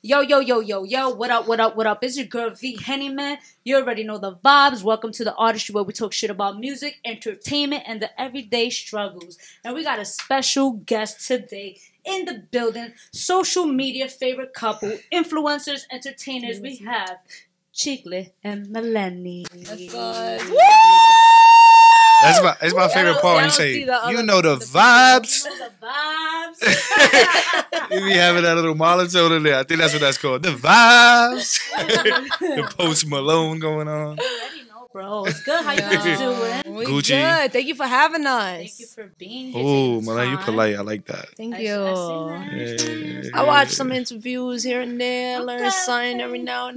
Yo, yo, yo, yo, yo, what up, what up, what up? It's your girl V-Henny, man. You already know the vibes. Welcome to the Artistry, where we talk shit about music, entertainment, and the everyday struggles. And we got a special guest today in the building. Social media favorite couple, influencers, entertainers. We have Chicklet and Maleni. That's good. Woo! It's my favorite part when you say, you know the vibes. You know the vibes. You be having that little monotone in there. I think that's what that's called. The vibes. The Post Malone going on. You already know, bro. It's good. How you guys doing? We Gucci. good. Thank you for having us. Thank you for being here. Oh, Malone, you polite. I like that. Thank I you. see that. I watch some interviews here and there, learn something every now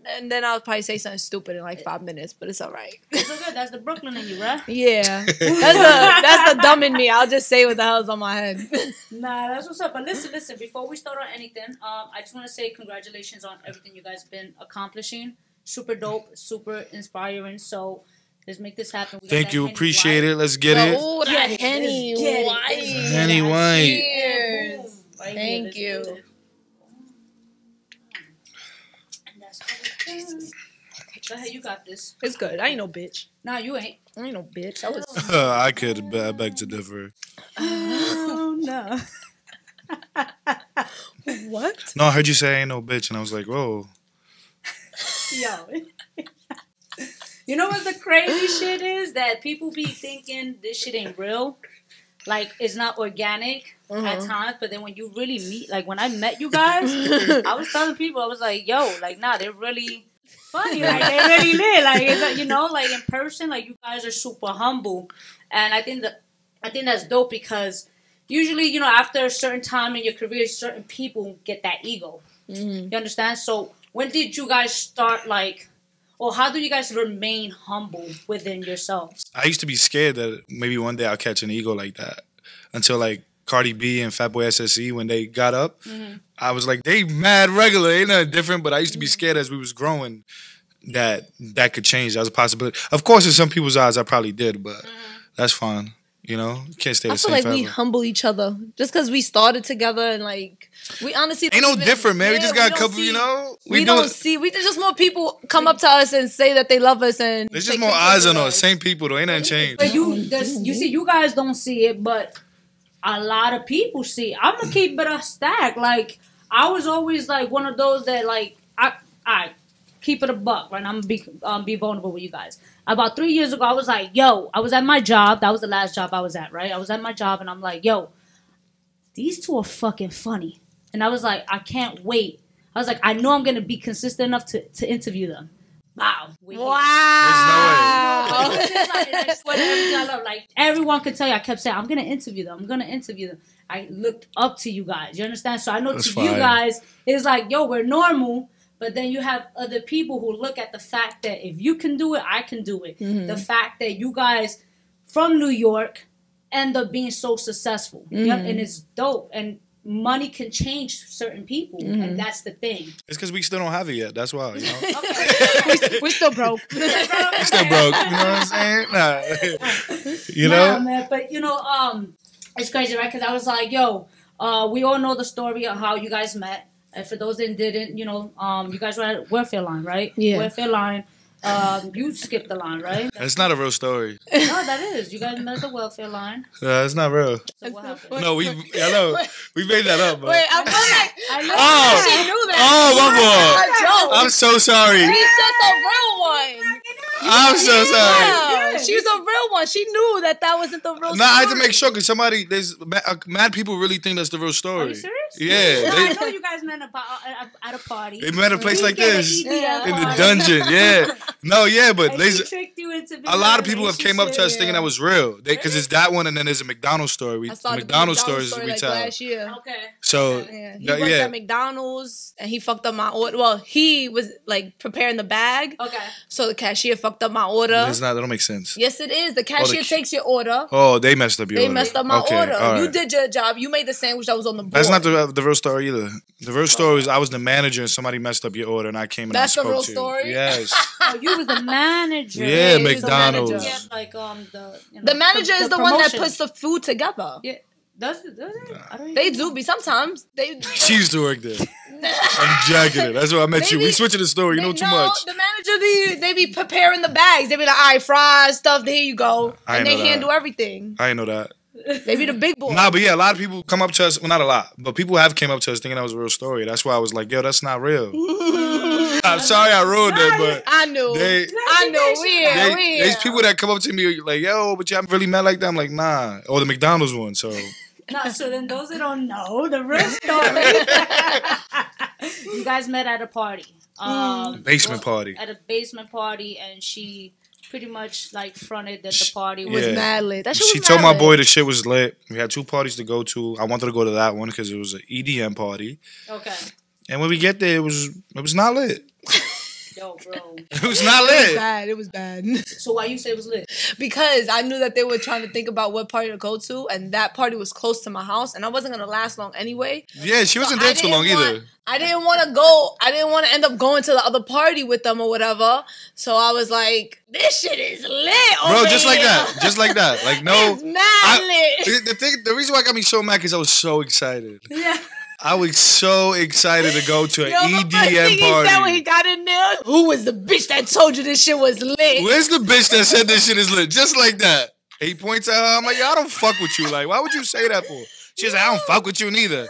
and then I'll probably say something stupid in like 5 minutes, but it's all right. It's so good. That's the Brooklyn in you, right? Yeah, that's the dumb in me. I'll just say what the hell's on my head. Nah, that's what's up. But listen. Before we start on anything, I just want to say congratulations on everything you guys been accomplishing. Super dope, super inspiring. So let's make this happen. Thank you. Appreciate it. Let's get it. Oh, that Henny White. Henny White. Cheers. Right Thank here, you. Go ahead, you got this. It's good. I ain't no bitch. Nah, you ain't. I ain't no bitch. I was. I could beg to differ. Oh, no. What? No, I heard you say I ain't no bitch, and I was like, whoa. Yo. You know what the crazy shit is? That people be thinking this shit ain't real. Like, it's not organic at times. But then when you really meet, like, when I met you guys, I was telling people, I was like, yo, like, nah, they're really funny. Like, they really lit. Like, it's like, you know, like, in person, like, you guys are super humble. And I think that's dope because usually, you know, after a certain time in your career, certain people get that ego. You understand? So when did you guys start, like, or how do you guys remain humble within yourselves? I used to be scared that maybe one day I'll catch an ego like that. Until, like, Cardi B and Fatboy SSE, when they got up, I was like, they mad regular. Ain't nothing different. But I used to be scared as we was growing that could change. That was a possibility. Of course, in some people's eyes, I probably did. But that's fine. You know? You can't stay the I same feel like forever. we humble each other just because we started together and like we honestly Ain't no even- different, man. We just got a don't couple, see- you know? We just more people come up to us and say that they love us and There's just take more pictures eyes with on us. us. Same people, though. Ain't nothing changed. But you see, you guys don't see it, but a lot of people see it. I'm gonna keep it a stack. Like, I was always like one of those that like I keep it a buck, right? I'm gonna be vulnerable with you guys. About 3 years ago, I was like, yo, I was at my job. That was the last job I was at, right? I was at my job, and I'm like, yo, these two are fucking funny. And I was like, I can't wait. I was like, I know I'm gonna be consistent enough to interview them. Wow. Wow. It's just like, that's what everything I love. Like, everyone could tell you, I kept saying, I'm going to interview them. I'm going to interview them. I looked up to you guys. You understand? So I know That's to you fine. guys, it's like, yo, we're normal. But then you have other people who look at the fact that if you can do it, I can do it. The fact that you guys from New York end up being so successful. You know? And it's dope. And money can change certain people. And that's the thing. It's because we still don't have it yet. That's why, you know? we still broke. We still broke. You know what I'm saying? Nah. You know? Nah, man. But, you know, it's crazy, right? Because I was like, yo, we all know the story of how you guys met. And for those that didn't, you know, you guys were at welfare line, right? Yeah. Welfare line. You skipped the line, right? It's not a real story. No, that is. You guys met at the welfare line. It's not real. So what happened? No, I know. We made that up, but. Wait, I feel like I know. Oh. she knew that. Oh, my A boy. joke. I'm so sorry. She's just a real one. I'm so sorry. Yeah, she's a real one. She knew that wasn't the real story. Nah, I had to make sure because there's mad people really think that's the real story. Are you serious? Yeah. No, I know you guys met at a party. They met a place like We get an this. EDM In the party. dungeon, yeah. No, yeah, but And she tricked you into a lot of people have came up to us relationship. thinking that was real. Because it's that one and then there's a McDonald's story. I The started McDonald's story stories we like tell. last year. Okay. So, Yeah, he worked at McDonald's and he fucked up my order. Well, he was like preparing the bag, Okay. so the cashier fucked up my order. that don't make sense. Yes, it is. The cashier takes your order. Oh, they messed up your They order. messed up my Okay, order. all right. You did your job. You made the sandwich that was on the board. That's not the real story either. The real story is I was the manager and somebody messed up your order and I came and That's I the spoke real to you. story? Yes. Oh, you was the manager. Yeah, he was the McDonald's. manager. Yeah, like The manager is the one that promotion. puts the food together. Yeah, does it? I don't They do be sometimes. They She used to work there. I'm jacking it. That's why I met you. We switching the story. You know too much. The manager, they be preparing the bags. They be like, all right, fries, stuff, there you go. And they handle everything. I didn't know that. They be the big boys. Nah, but yeah, a lot of people come up to us. Well, not a lot, but people have came up to us thinking that was a real story. That's why I was like, yo, that's not real. I'm sorry I ruined it, but I knew. There's people that come up to me like, yo, but you haven't really met like that. I'm like, nah. Or the McDonald's one, so. No, so then those that don't know the real story. You guys met at a party. Basement party. At a basement party, and she pretty much like fronted that the party was mad lit. She told my boy the shit was lit. We had 2 parties to go to. I wanted to go to that one because it was an EDM party. Okay. And when we get there, it was not lit. Yo, bro. It was not lit. It was bad. So why you say it was lit? Because I knew that they were trying to think about what party to go to, and that party was close to my house, and I wasn't going to last long anyway. Yeah, she wasn't there too long either. I didn't want to go. I didn't want to end up going to the other party with them or whatever. So I was like, this shit is lit, bro. Just like that. Just like that. Like, no. It's mad lit. The reason why it got me so mad because I was so excited. Yeah. I was so excited to go to an EDM party. He said when he got in there, who was the bitch that told you this shit was lit? Where's the bitch that said this shit is lit? Just like that. And he points at her. I'm like, yo, I don't fuck with you. Like, why would you say that for? She's like, I don't fuck with you neither.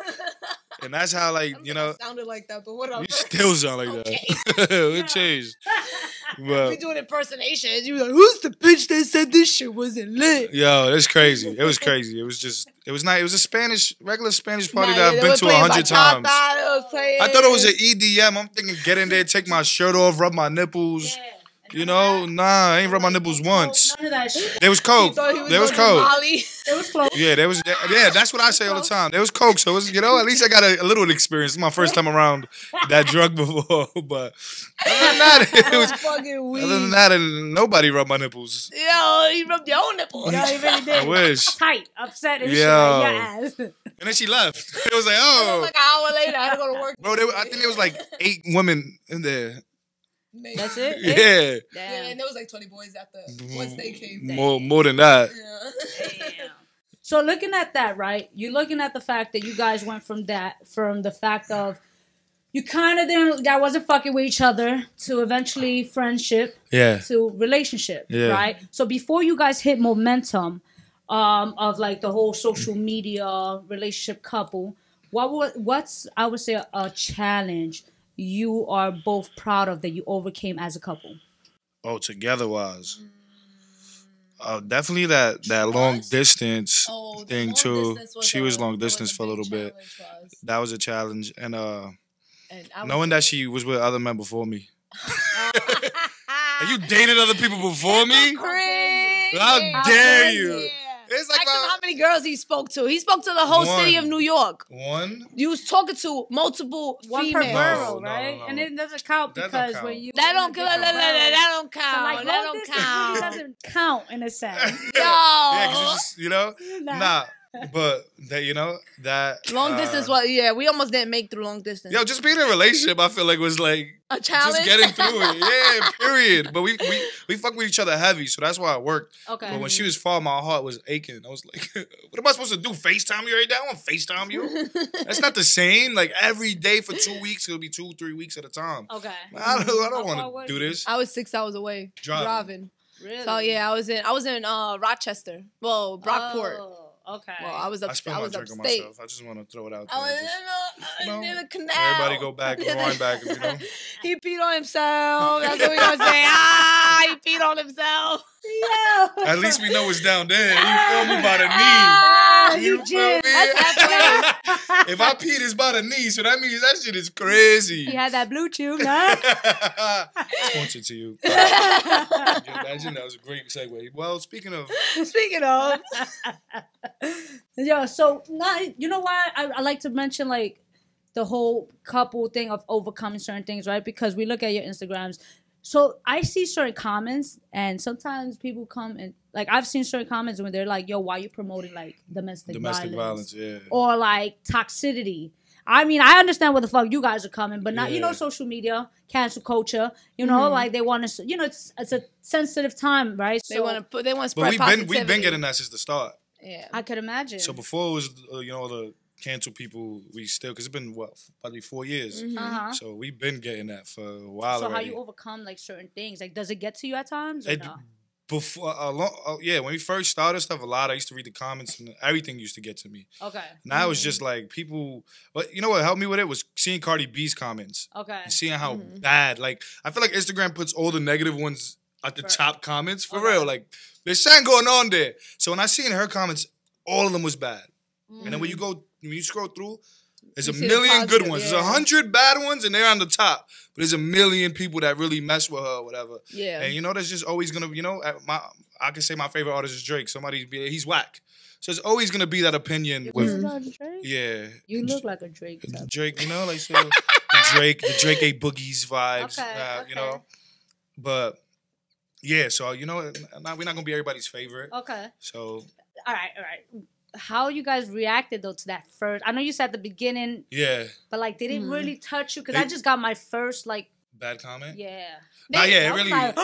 And that's how, like, you know. Sounded like that, but whatever. You still sound like that. It changed. But we doing impersonations. You was like, who's the bitch that said this shit wasn't lit? Yo, that's crazy. It was crazy. It was nice. It was a regular Spanish party that I've been to 100 times. I thought it was an EDM. I'm thinking, get in there, take my shirt off, rub my nipples. Yeah. You know, nah, I ain't rubbed my nipples once. None of that shit. There was coke. There was coke. There was close. Yeah, there was. Yeah, that's what I say all the time. There was coke, so it was, you know, at least I got a little experience. It's my first time around that drug before, but other than that, it was fucking weird. Other than that, nobody rubbed my nipples. Yo, you rubbed your own nipples. Yo, he really did. I wish. Tight, upset and shit. Like your ass. And then she left. It was like, oh. Like an hour later, I had to go to work. Bro, I think there was like 8 women in there. That's it? Yeah. Yeah, and there was like 20 boys once they came. More than that. Yeah. Damn. So looking at that, right? You're looking at the fact that you guys went from the fact of you kind of y'all wasn't fucking with each other to eventually friendship, to relationship, right? So before you guys hit momentum of like the whole social media relationship couple, what's I would say a challenge you are both proud of that you overcame as a couple? Oh, together wise. Definitely that long distance thing too. She was long distance for a little bit. That was a challenge. And knowing that she was with other men before me. You dated other people before me? How dare you? It's like how many girls he spoke to. He spoke to the whole city of New York. One? You was talking to multiple females. Per girl, right? No. And it doesn't count because when you... That don't count. So like, that don't count. Doesn't count in a sense. Yo. Yeah, because it's just, you know? Nah. But that, you know, that long distance was we almost didn't make through long distance. Yo, just being in a relationship, I feel like was like a challenge. Just getting through it. Yeah, period. But we fuck with each other heavy, so that's why it worked. Okay. But when she was far, my heart was aching. I was like, what am I supposed to do? FaceTime you every day? I want to FaceTime you. That's not the same. Like every day for 2 weeks, it'll be 2-3 weeks at a time. Okay. I don't want to do this. I was 6 hours away driving. Really? So yeah, I was in Rochester. Well, Brockport. Oh. Okay. Well, I was upstate. I myself. I just want to throw it out there. I was in the canal. Everybody go back, rewind back. If you know. He peed on himself. That's what we gonna say. He peed on himself. Yeah. At least we know it's down there. You feel me by the knee. You feel me? If I peed, it's by the knee, so that means that shit is crazy. He had that blue chew, huh? Sponsored to you. Imagine that was a great segue. Well, speaking of. Yeah, so now, you know why I like to mention like the whole couple thing of overcoming certain things, right? Because we look at your Instagrams. So I see certain comments, and sometimes people come and like I've seen certain comments when they're like, "Yo, why are you promoting like domestic violence, yeah, or like toxicity?" I mean, I understand where the fuck you guys are coming, but not, you know, social media, cancel culture, you know, like they want to, you know, it's a sensitive time, right? So, they want to spread positivity. We've been getting that since the start. Yeah, I could imagine. So before it was, you know, the cancel people, we still, because it's been, what, probably 4 years. Uh-huh. So we've been getting that for a while So already. how you overcome like certain things? Like, does it get to you at times or no? Before, when we first started stuff, I used to read the comments and everything used to get to me. Okay. Now it's just like people, but you know what helped me with it was seeing Cardi B's comments. Okay. And seeing how bad, like, I feel like Instagram puts all the negative ones at the top comments, for real. Like, there's something going on there. So when I seen her comments, all of them was bad. And then when you scroll through, there's a million good ones. There's 100 bad ones, and they're on the top. But there's a million people that really mess with her or whatever. Yeah. And, there's just always going to, I can say my favorite artist is Drake. He's whack. So it's always going to be that opinion. You look like Drake? Yeah. You look like a Drake. Drake, like, so the Drake A Boogies vibes, But, yeah, so, we're not going to be everybody's favorite. Okay. So. All right. How you guys reacted though to that first? I know you said at the beginning. Yeah. But like, did it really touch you? Because I just got my first like bad comment. Yeah. It really. Like,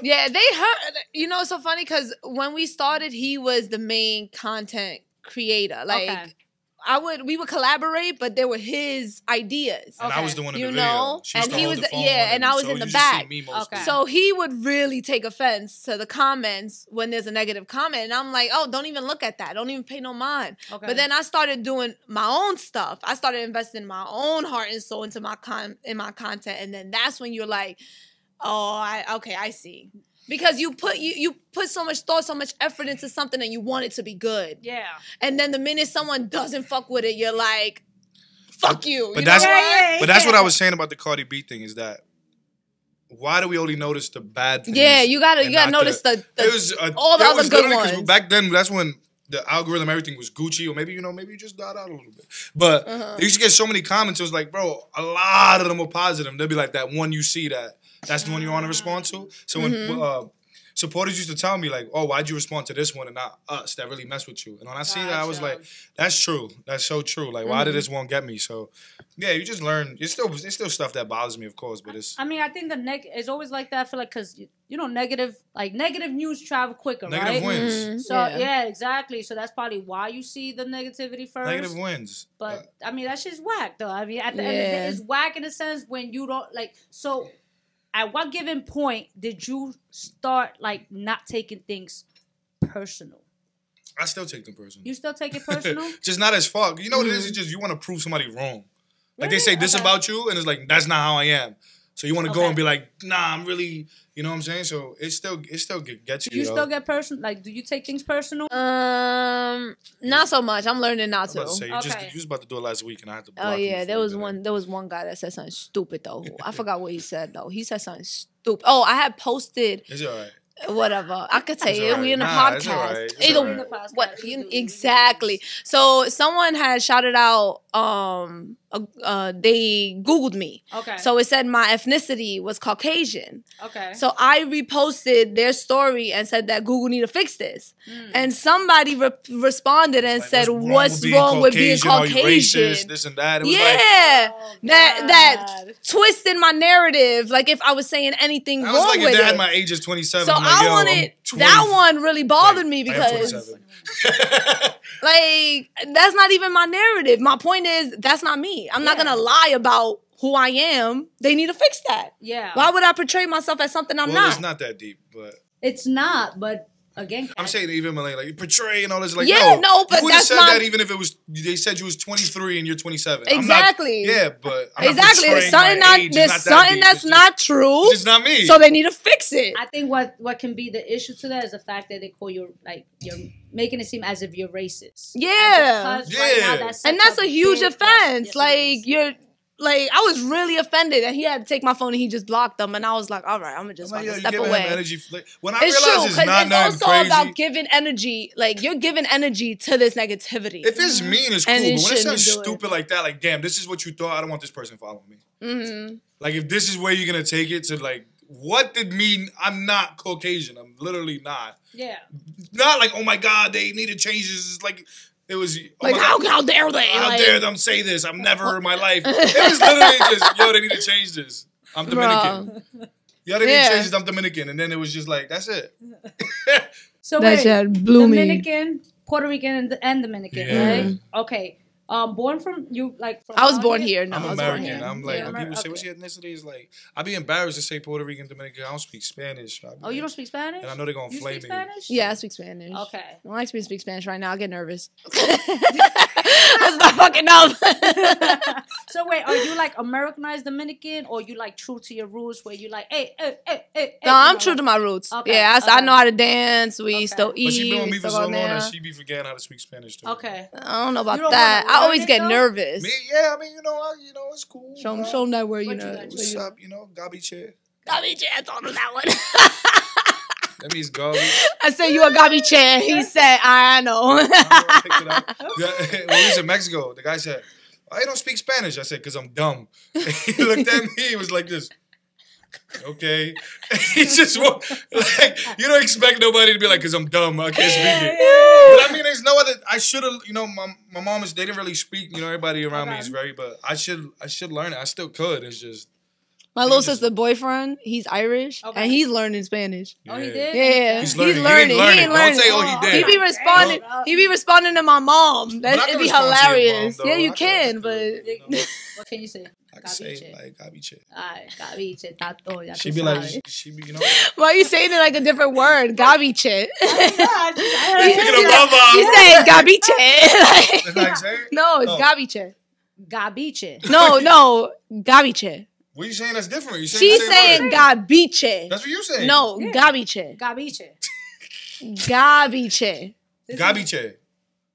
yeah, they hurt. It's so funny because when we started, he was the main content creator. Like, we would collaborate, but they were his ideas. And I was the one in the video. And he was and I was in the back. So he would really take offense to the comments when there's a negative comment, and I'm like, oh, don't even look at that. Don't even pay no mind. But then I started doing my own stuff. I started investing my own heart and soul into my content, and then that's when you're like, oh, I see. Because you put so much thought, so much effort into something and you want it to be good. Yeah. And then the minute someone doesn't fuck with it, you're like, fuck you. But that's what I was saying about the Cardi B thing is that why do we only notice the bad things? Yeah, you gotta notice all the other good ones. Back then, that's when the algorithm, everything was Gucci, or maybe you just died out a little bit. But they used to get so many comments. It was like, bro, a lot of them were positive. They'd be like, that one you see that's the one you want to respond to. So when supporters used to tell me like, oh, why'd you respond to this one and not us that really mess with you? And when I see that, I was like, that's true. That's so true. Like, why did this one get me? So, yeah, you just learn. It's still stuff that bothers me, of course, but it's... I mean, I think it's always like that. I feel like because, negative news travel quicker, right? Negative wins. So, yeah, exactly. So that's probably why you see the negativity first. Negative wins. But, I mean, that shit's whack, though. I mean, at the end of the day, it's whack in a sense when you don't, like... So... At what given point did you start, like, not taking things personal? I still take them personal. You still take it personal? Just not as far. You know what it is? It's just you want to prove somebody wrong. Like, they say this about you, and it's like, that's not how I am. So you want to go and be like, nah, I'm really... You know what I'm saying? So it still gets you. You still get personal? Like, do you take things personal? Not so much. I'm learning not to. You was about to do it last week, and I had to block Oh yeah, there was one guy that said something stupid though. I forgot what he said though. He said something stupid. Oh, I had posted. It's all right. Whatever. I could tell you. We're in a podcast. Exactly. So someone had shouted out, they Googled me. Okay. So it said my ethnicity was Caucasian. Okay. So I reposted their story and said that Google need to fix this. And somebody responded and said, what's wrong with being Caucasian? Are you racist? This and that. It was that twisted my narrative. Like if I was saying anything wrong with it. If they had my age is 27. So I wanted, that one really bothered me because like, that's not even my narrative. My point is, that's not me. I'm not going to lie about who I am. They need to fix that. Yeah. Why would I portray myself as something I'm not? It's not that deep, but... It's not, but... Again, I'm saying even like you portray and all this, like but you would have said that even if it was they said you was 23 and you're 27. Exactly. But I'm there's something that's not true. It's not me. So they need to fix it. I think what can be the issue to that is the fact that they call you like you're making it seem as if you're racist. Yeah. And that's a huge offense. Like you're. Like, I was really offended, and he had to take my phone, and he just blocked them, and I was like, all right, I'm just going to step away. When I realized it's not nothing also crazy. About giving energy, like, you're giving energy to this negativity. If it's mean, it's cool, but when it's something stupid like that, like, damn, this is what you thought, I don't want this person following me. Like, if this is where you're going to take it to, like, what did mean I'm not Caucasian? I'm literally not. Yeah. Not like, oh, my God, they need to change this. It's like... It was like, how dare they? How dare them say this? I've never in my life. It was literally just, yo, they need to change this. I'm Dominican. Yo, they need to change this. I'm Dominican. And then it was just like, that's it. So wait, Dominican, Puerto Rican, and Dominican, right? Okay. Born from you, like from I was born here. No, I'm American. I'm like, when people say, okay. what's your ethnicity? It's like, I'd be embarrassed to say Puerto Rican, Dominican. I don't speak Spanish. Oh, you don't speak Spanish? And I know they're going to flame me. Spanish? Yeah, I speak Spanish. Okay. I don't like to speak Spanish right now. I get nervous. Let's not fucking up. So wait, are you like Americanized Dominican, or you like true to your roots where you like, hey? No, I'm true to my roots. Okay. Yeah, I know how to dance. We still eat. But she been with me for so long that she be forgetting how to speak Spanish too. Okay. I don't know about that. I always get nervous. Me, yeah, I mean, you know, it's cool. Show them that where you know. What's up, you know, gabiche. Gabiche, I told him that one. That means garbage. I said you a gabiche. He said, I know. I picked it up. When we was in Mexico, the guy said, I don't speak Spanish. I said, because I'm dumb. He looked at me, he was like this. Okay. He just like, you don't expect nobody to be like, because I'm dumb, I can't speak it. But I mean, there's no other, I should have, you know, my mom is, they didn't really speak, you know, everybody around me is very, but I should learn it. I still could. It's just. My little sister's boyfriend, he's Irish, and he's learning Spanish. Oh, he did? Yeah. He's learning. He ain't learning. Don't say, oh, he did. He be responding to my mom. It'd be hilarious. Mom, yeah, you can, but... What can you say? I can say, like, gabiche. Ay, gabiche, tato, ya She be like, you know. Why are you saying it like a different word? Gabiche. He said gabiche. That's not saying? No, it's gabiche. Gabiche. No, gabiche. What are you saying that's different? She's saying gabiche. That's what you're saying. No, gabiche. Gabiche. Gabiche. Gabiche.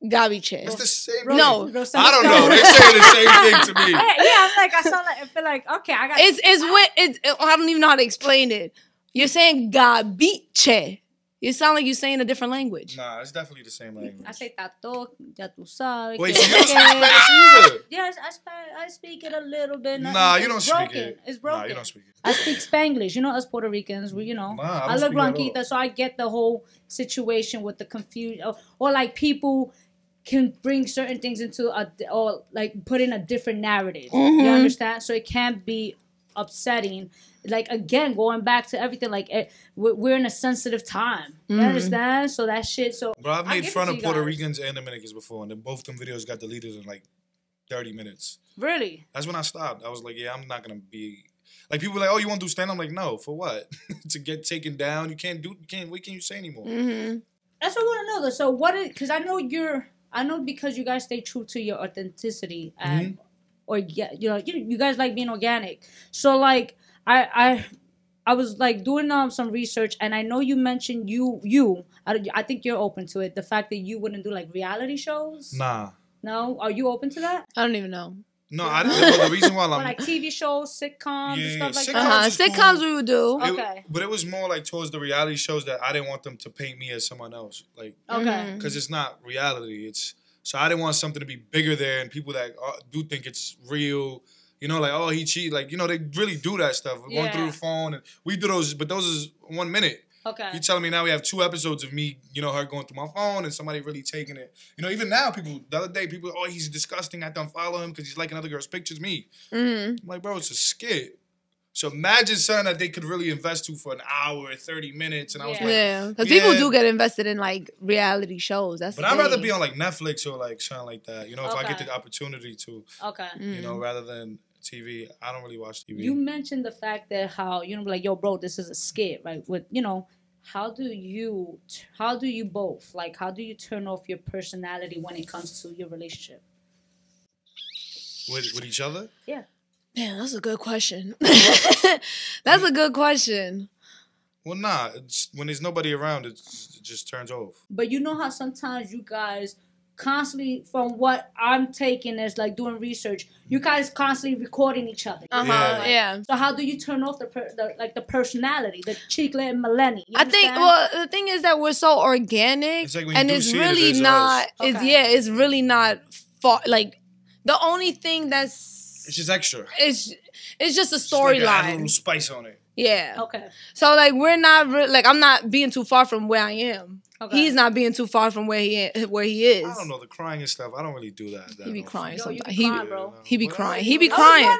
Gabiche. It's the same. No. I don't know. They're saying the same thing to me. Yeah, I'm like, I feel like, okay, I got I don't even know how to explain it. You're saying gabiche. You sound like you're saying a different language. Nah, it's definitely the same language. I say tato, ya tú sabes. Wait, so you don't speak Spanish either? Yes, I speak it a little bit. Nah, you don't speak it. It's broken. Nah, you don't speak it. I speak Spanglish. You know, us Puerto Ricans, we, you know. Nah, I look blanquita, so I get the whole situation with the confusion. Or like people can bring certain things into or like put in a different narrative. Mm-hmm. You understand? So it can be upsetting. Like, again, going back to everything, like, we're in a sensitive time. You understand? So that shit, so... Bro, I've made fun of Puerto Ricans and Dominicans before, and then both them videos got deleted in, like, 30 minutes. Really? That's when I stopped. I was like, yeah, I'm not going to be... Like, people were like, oh, you want to do stand-up? I'm like, no, for what? To get taken down? What can you say anymore? Mm-hmm. That's what I want to know, though. So what is... Because I know because you guys stay true to your authenticity, and... Or, yeah, you guys like being organic. So, like... I was like doing some research, and I know you mentioned I think you're open to it. The fact that you wouldn't do like reality shows. Nah. No, are you open to that? I don't even know. No, I didn't know the reason why I'm like TV shows, sitcoms, and stuff like that. Sitcoms we would do. Okay. But it was more like towards the reality shows that I didn't want them to paint me as someone else. Like, okay, because it's not reality. So I didn't want something to be bigger there, and people that do think it's real. You know, like, oh, he cheated. Like, you know, they really do that stuff. We're going through the phone, and we do those, but those is 1 minute. Okay. You're telling me now we have 2 episodes of me, you know, her going through my phone and somebody really taking it. You know, even now, the other day, people, oh, he's disgusting. I don't follow him because he's liking other girls' pictures. Me. I'm like, bro, it's a skit. So imagine something that they could really invest to for an hour, 30 minutes. And I was like, because people do get invested in like reality shows. But I'd rather be on like Netflix or like something like that. You know, if I get the opportunity to. Okay. You know, rather than TV. I don't really watch TV. You mentioned the fact that how, you know, like, yo, bro, this is a skit, right? With, you know, how do you both, like, how do you turn off your personality when it comes to your relationship? With each other? Yeah. Man, that's a good question. That's a good question. Well, nah. When there's nobody around, it just turns off. But you know how sometimes you guys constantly, from what I'm taking as like doing research, you guys constantly recording each other. Yeah. So how do you turn off the personality, the Chicklet and Maleni? I think. Well, the thing is that we're so organic, it's like and it's really not. It's really not. Like the only thing it's just extra. It's just a storyline. Like add a little spice on it. Yeah. Okay. So like we're not like I'm not being too far from where I am. Okay. He's not being too far from where he is. I don't know, the crying and stuff. I don't really do that. He be crying sometimes. Bro. He be crying. He be crying.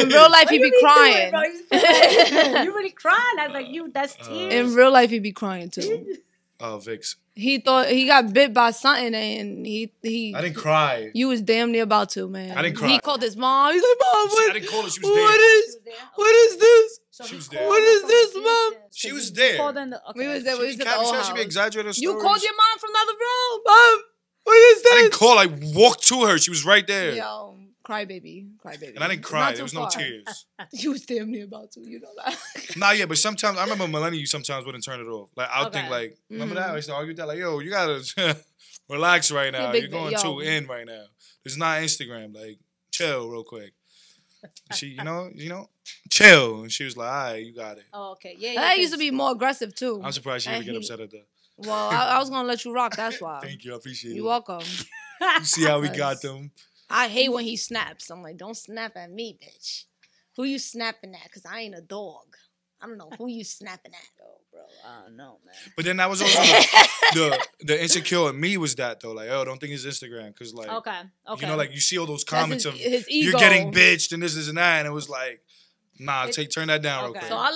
In real life, he be crying. You really crying? I was like, that's tears. In real life, he be crying too. Vix. He thought he got bit by something, and he. I didn't cry. You was damn near about to, man. I didn't cry. He called his mom. He's like, Mom, I didn't call her. She was there. What is this? So she was there. What is this, Mom? She was there. We was there. We was at the old house. She be exaggerating stories. You called your mom from the other room, Mom. What is this? I didn't call. I walked to her. She was right there. Yo, crybaby. And I didn't cry. There was no tears. You was damn near about to. You know that. Nah, yeah, but sometimes I remember Maleni. You sometimes wouldn't turn it off. Like I'll think like, remember that? I used to argue with that. Like, yo, you gotta relax right now. You're going too in right now. It's not Instagram. Like, chill real quick. She, you know, chill. And she was like, all right, you got it. Oh, okay. Yeah. I used to be more aggressive too. I'm surprised she didn't get upset at that. Well, I was gonna let you rock. That's why. Thank you. I appreciate it. You're welcome. You see how we got them? I hate when he snaps. I'm like, don't snap at me, bitch. Who you snapping at? Because I ain't a dog. I don't know who you snapping at. Oh, bro, I don't know, man. But then that was also the insecure in me was that, though. Like, oh, don't think it's Instagram. Because, like, okay. You know, like, you see all those comments of, his ego. You're getting bitched and this and that. And it was like, nah, turn that down real quick. So I'll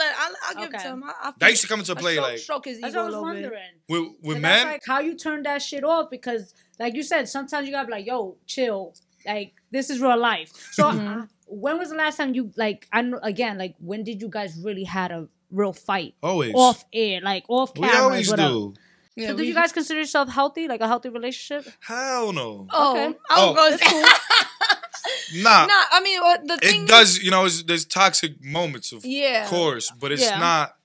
give it to him. That used to come into play, like. Stroke his ego. That's what I was wondering. With men? Like, how you turn that shit off? Because, like you said, sometimes you gotta be like, yo, chill. Like, this is real life. So, when was the last time you, like, I know, again, like, when did you guys really had a real fight? Always. Off air, like, off camera. We always do. Yeah, so, do you guys consider yourself healthy? Like, a healthy relationship? Hell no. Oh, okay. I was going to Nah. I mean, the thing... It does, you know, there's toxic moments, of course, but it's not...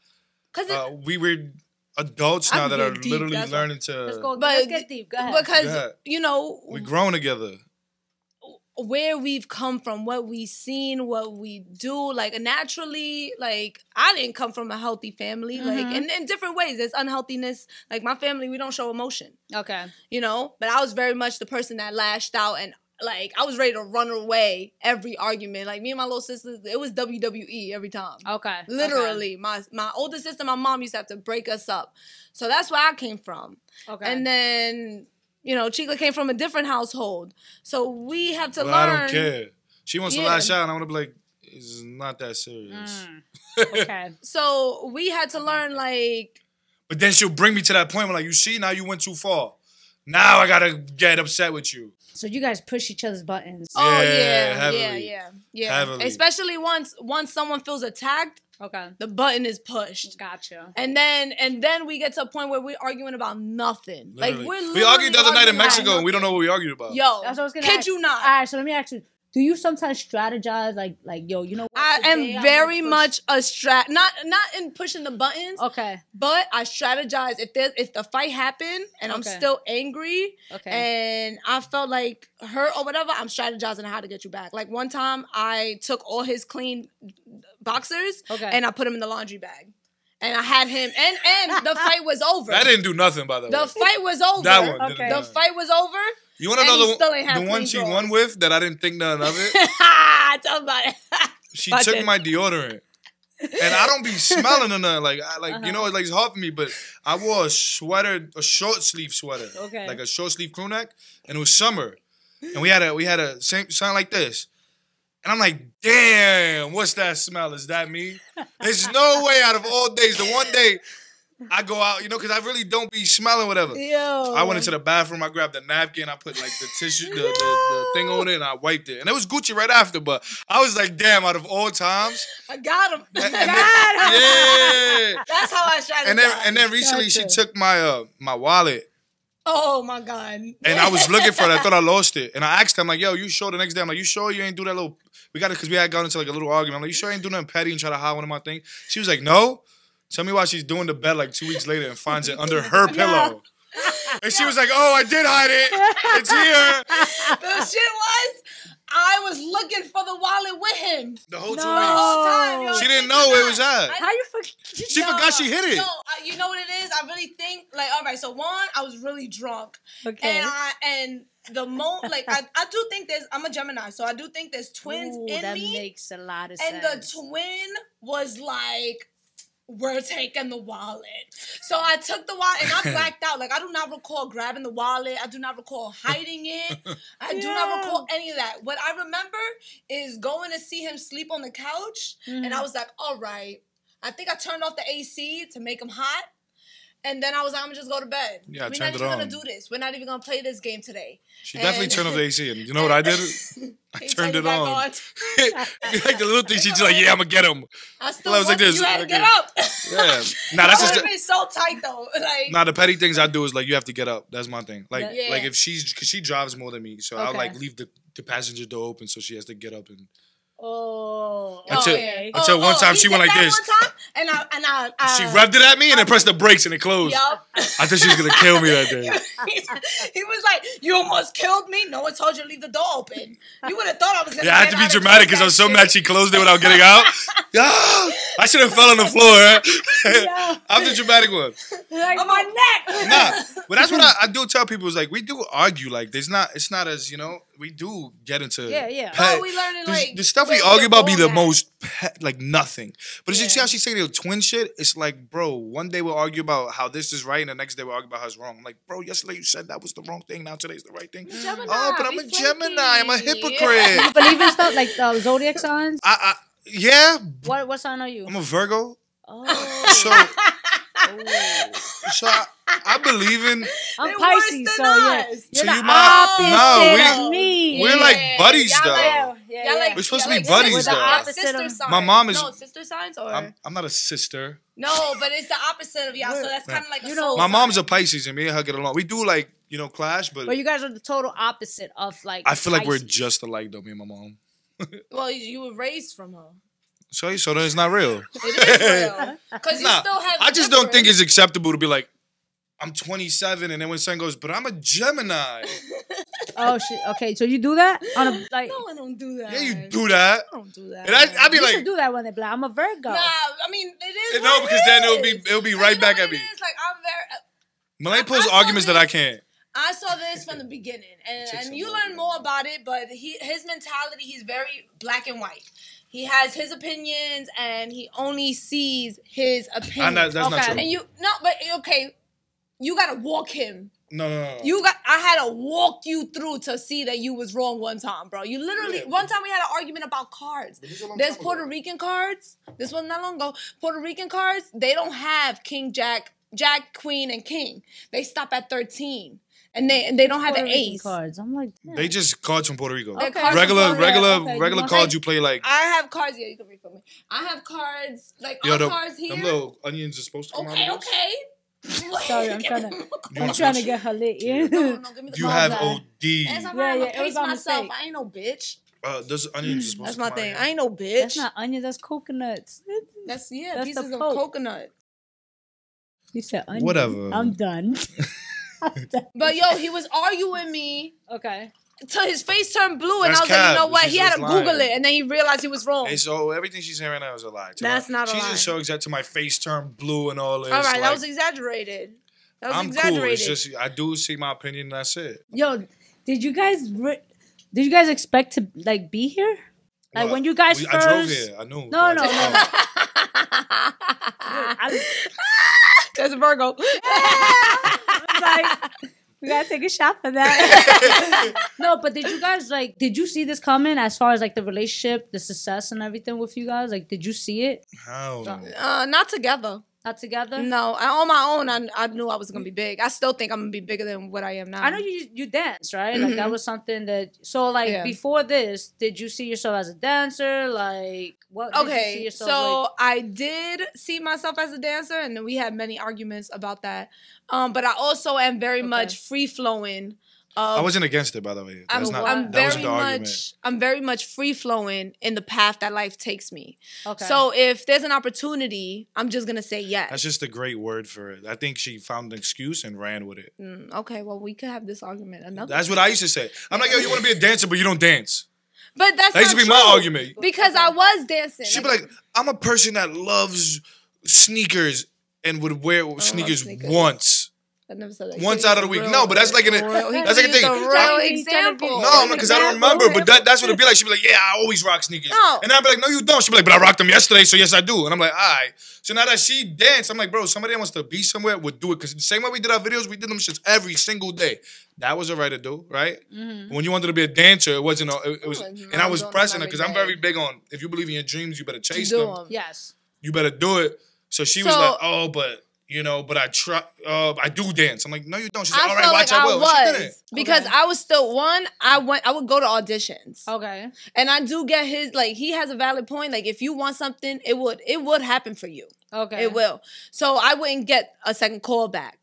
we were adults now that are literally learning to... Let's get deep. Go ahead. Because, you know... We're grown together. Where we've come from, what we've seen, what we do, like naturally, like I didn't come from a healthy family, like in different ways. There's unhealthiness. Like my family, we don't show emotion. Okay. You know, but I was very much the person that lashed out and like I was ready to run away every argument. Like me and my little sister, it was WWE every time. Okay. Literally. Okay. My older sister, my mom used to have to break us up. So that's where I came from. Okay. And then you know, Chicklet came from a different household. So we have to learn. I don't care. She wants to lash out, and I want to be like, it's not that serious. Okay. So we had to learn, like... But then she'll bring me to that point where, like, you see, now you went too far. Now I got to get upset with you. So you guys push each other's buttons. Oh, yeah. Heavily. Especially once someone feels attacked. Okay. The button is pushed. Gotcha. And then we get to a point where we're arguing about nothing. Literally. Like we argued the other night in Mexico and we don't know what we argued about. Yo, that's what I was gonna kid you not. All right, so let me ask you. Do you sometimes strategize like yo, you know what? I am very much a not in pushing the buttons. Okay. But I strategize if the fight happened and I'm still angry and I felt like hurt or whatever, I'm strategizing how to get you back. Like one time I took all his clean boxers and I put him in the laundry bag. And I had him, and the fight was over. That didn't do nothing, by the way. The fight was over. That one didn't do The fight was over. You want to know the one she won with that I didn't think nothing of it? Tell me about it. She took my deodorant. And I don't be smelling or nothing. Like, you know, it's hard for me, but I wore a sweater, a short sleeve sweater. Okay. Like a short sleeve crew neck. And it was summer. And we had a same sound like this. And I'm like, damn, what's that smell? Is that me? There's no way out of all days. The one day I go out, you know, because I really don't be smelling whatever. Yo. I went into the bathroom, I grabbed the napkin, I put like the tissue, the thing on it, and I wiped it. And it was Gucci right after, but I was like, damn, out of all times. I got him. Yeah. That's how I strategized. And then recently she took my my wallet. Oh my God. And I was looking for it. I thought I lost it. And I asked her, I'm like, yo, you sure? The next day, I'm like, you sure you ain't do that little... We got it because we had gotten into like a little argument. I'm like, you sure you ain't do nothing petty and try to hide one of my things? She was like, no. Tell me why she's doing the bed like 2 weeks later and finds it under her pillow. And she was like, oh, I did hide it. It's here. The shit was, I was looking for the wallet with him. The whole 2 weeks. Time, yo, she didn't know where it was at. How you forget? She forgot she hit it. No, you know what it is? I really think, like, all right, so one, I was really drunk. Okay. And the moment, like, I do think I'm a Gemini, so I do think there's twins in that me. That makes a lot of sense. And the twin was like, we're taking the wallet. So I took the wallet and I blacked out. Like, I do not recall grabbing the wallet. I do not recall hiding it. I do not recall any of that. What I remember is going to see him sleep on the couch. And I was like, all right. I think I turned off the AC to make him hot. And then I was like, I'm gonna just go to bed. Yeah, We're not even gonna do this. We're not even gonna play this game today. She definitely turned off the AC, and you know what I did? I turned it on. Like the little thing, she's just like, yeah, I'm gonna get him. I was like this. You had to get up. Yeah. Nah, that's just. It's so tight though. Like. Nah, the petty things I do is like you have to get up. That's my thing. Like, like if cause she drives more than me, so I'll like leave the passenger door open, so she has to get up and. Until one time she went like this. One time and I she revved it at me and then pressed the brakes and it closed. Yup. I thought she was gonna kill me that day. He was like, "You almost killed me. No one told you to leave the door open. You would have thought I was gonna." Yeah, I had to be dramatic because I was so mad she closed it without getting out. I should have fell on the floor. I'm the dramatic one. Like on my neck. Nah, but that's what I do tell people is like we do argue. Like it's not as we do get into Oh, we learning like the stuff we argue about be the most like nothing. But you see how she say the twin shit? It's like, bro, one day we'll argue about how this is right, and the next day we'll argue about how it's wrong. I'm like, bro, yesterday you said that was the wrong thing. Now today's the right thing. Gemini, but I'm a Gemini. I'm a hypocrite. You believe in stuff like zodiac signs? Yeah. What sign are you? I'm a Virgo. Oh. So I believe in. I'm Pisces, so yeah. You're the opposite of me. We're like buddies, though. We're supposed to be buddies, though. My mom is. No, sister signs or. I'm not a sister. No, but it's the opposite of y'all, so that's kind of like a soul my mom's a Pisces, and me and her get along. We do like clash, but. But you guys are the total opposite of like. I feel like we're just alike, though. Me and my mom. Well, you were raised from her. So then it's not real. It is real. Because you still have. I just don't think it's acceptable to be like, I'm 27, and then when someone goes, but I'm a Gemini. Oh shit! Okay, so you do that on a like? No, I don't do that. Yeah, you do that. I don't do that. And I'd be like, you do that when they're black. I'm a Virgo. Nah, I mean it is. No, because then it'll be right back at me. It's like I'm very. Maleni pulls arguments that I can't. I saw this from the beginning, and you learn more about it. But his mentality, he's very black and white. He has his opinions, and he only sees his opinions. That's not true. And you gotta walk him. No. I had to walk you through to see that you was wrong one time, bro. You literally one time we had an argument about cards. There's Puerto Rican cards. This wasn't that long ago. Puerto Rican cards, they don't have King, Jack, Queen, and King. They stop at 13. And they don't have an ace. Cards. I'm like, damn. They just cards from Puerto Rico. Okay. Regular cards you play like. I have cards. Yeah, you can refill me. I have cards like cards here. Them little onions are supposed to come out. Okay. Sorry, I'm trying to get her lit. Yeah. No, give me the you have OD. I'm gonna pace myself. I ain't no bitch. Those onions are supposed That's to my come thing. out. I ain't no bitch. That's not onions. That's coconuts. That's pieces of coconut. You said onions. Whatever. I'm done. But yo, he was arguing me. Okay. Till his face turned blue, and I was like, you know what? He had to Google it, and then he realized he was wrong. And so everything she's saying right now is a lie. That's not a lie. She's just so excited to my face turned blue and all this. All right, that was exaggerated. I'm cool. It's just I do see my opinion, and that's it. Yo, did you guys expect to like be here? Like when you guys first... I drove here. I knew. No. That's a Virgo. Like, we gotta take a shot for that. No, but did you see this coming as far as like the relationship, the success and everything with you guys? Like, did you see it? How? Not together. Not together? No, on my own, I knew I was gonna be big. I still think I'm gonna be bigger than what I am now. I know you dance, right? Like that was something that. So like before this, did you see yourself as a dancer? Like what? Did you see yourself like? I did see myself as a dancer, and we had many arguments about that. But I also am very much free flowing. I wasn't against it, by the way. I'm very much free flowing in the path that life takes me. Okay. So if there's an opportunity, I'm just gonna say yes. That's just a great word for it. I think she found an excuse and ran with it. Okay, well we could have this argument. That's what I used to say. I'm like, yo, you want to be a dancer, but you don't dance. But that used to be my argument. Because I was dancing. She'd be like, I'm a person that loves sneakers and would wear sneakers once. I never said that. Once out of the week. No, but that's like that's like a thing. A real example. No, because I don't remember. But that's what it'd be like. She'd be like, yeah, I always rock sneakers. No. And I'd be like, no, you don't. She'd be like, but I rocked them yesterday, so yes, I do. And I'm like, all right. So now that she danced, I'm like, bro, somebody that wants to be somewhere would do it. Because the same way we did our videos, we did them shits every single day. That was a right to do, right? Mm-hmm. When you wanted to be a dancer, it wasn't. It was, and I was pressing her because I'm very big on, if you believe in your dreams, you better chase them. Yes. You better do it. So she was like, oh, but you know, but I do dance. I'm like, no, you don't. She's like, all right, watch, I will. She didn't. Because I was still I would go to auditions. Okay. And I do get he has a valid point. Like, if you want something, it would happen for you. Okay. It will. So I wouldn't get a second call back.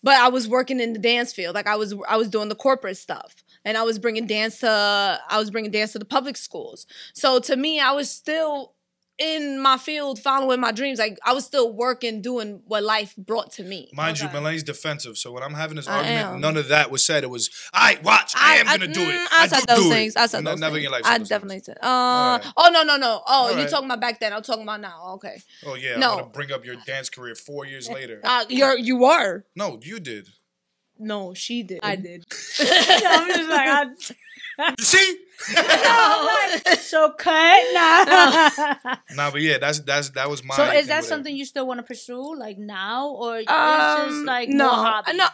But I was working in the dance field. Like, I was doing the corporate stuff. And I was bringing dance to the public schools. So to me, I was still in my field following my dreams. Like, I was still working, doing what life brought to me. Mind you, Maleni's defensive. So when I'm having this argument, none of that was said. It was, all right, watch, I am going to do it. I said those things. I said those never things. In your life I definitely said. Oh, no. Oh, you're talking about back then. I'm talking about now. Okay. Oh, yeah. No. I'm going to bring up your dance career 4 years later. You were. No, you did. No, she did. I did. I'm just like, you see? So cut Nah, but yeah, that was my. So is that something you still want to pursue, like now, or it's just like more hobby? No,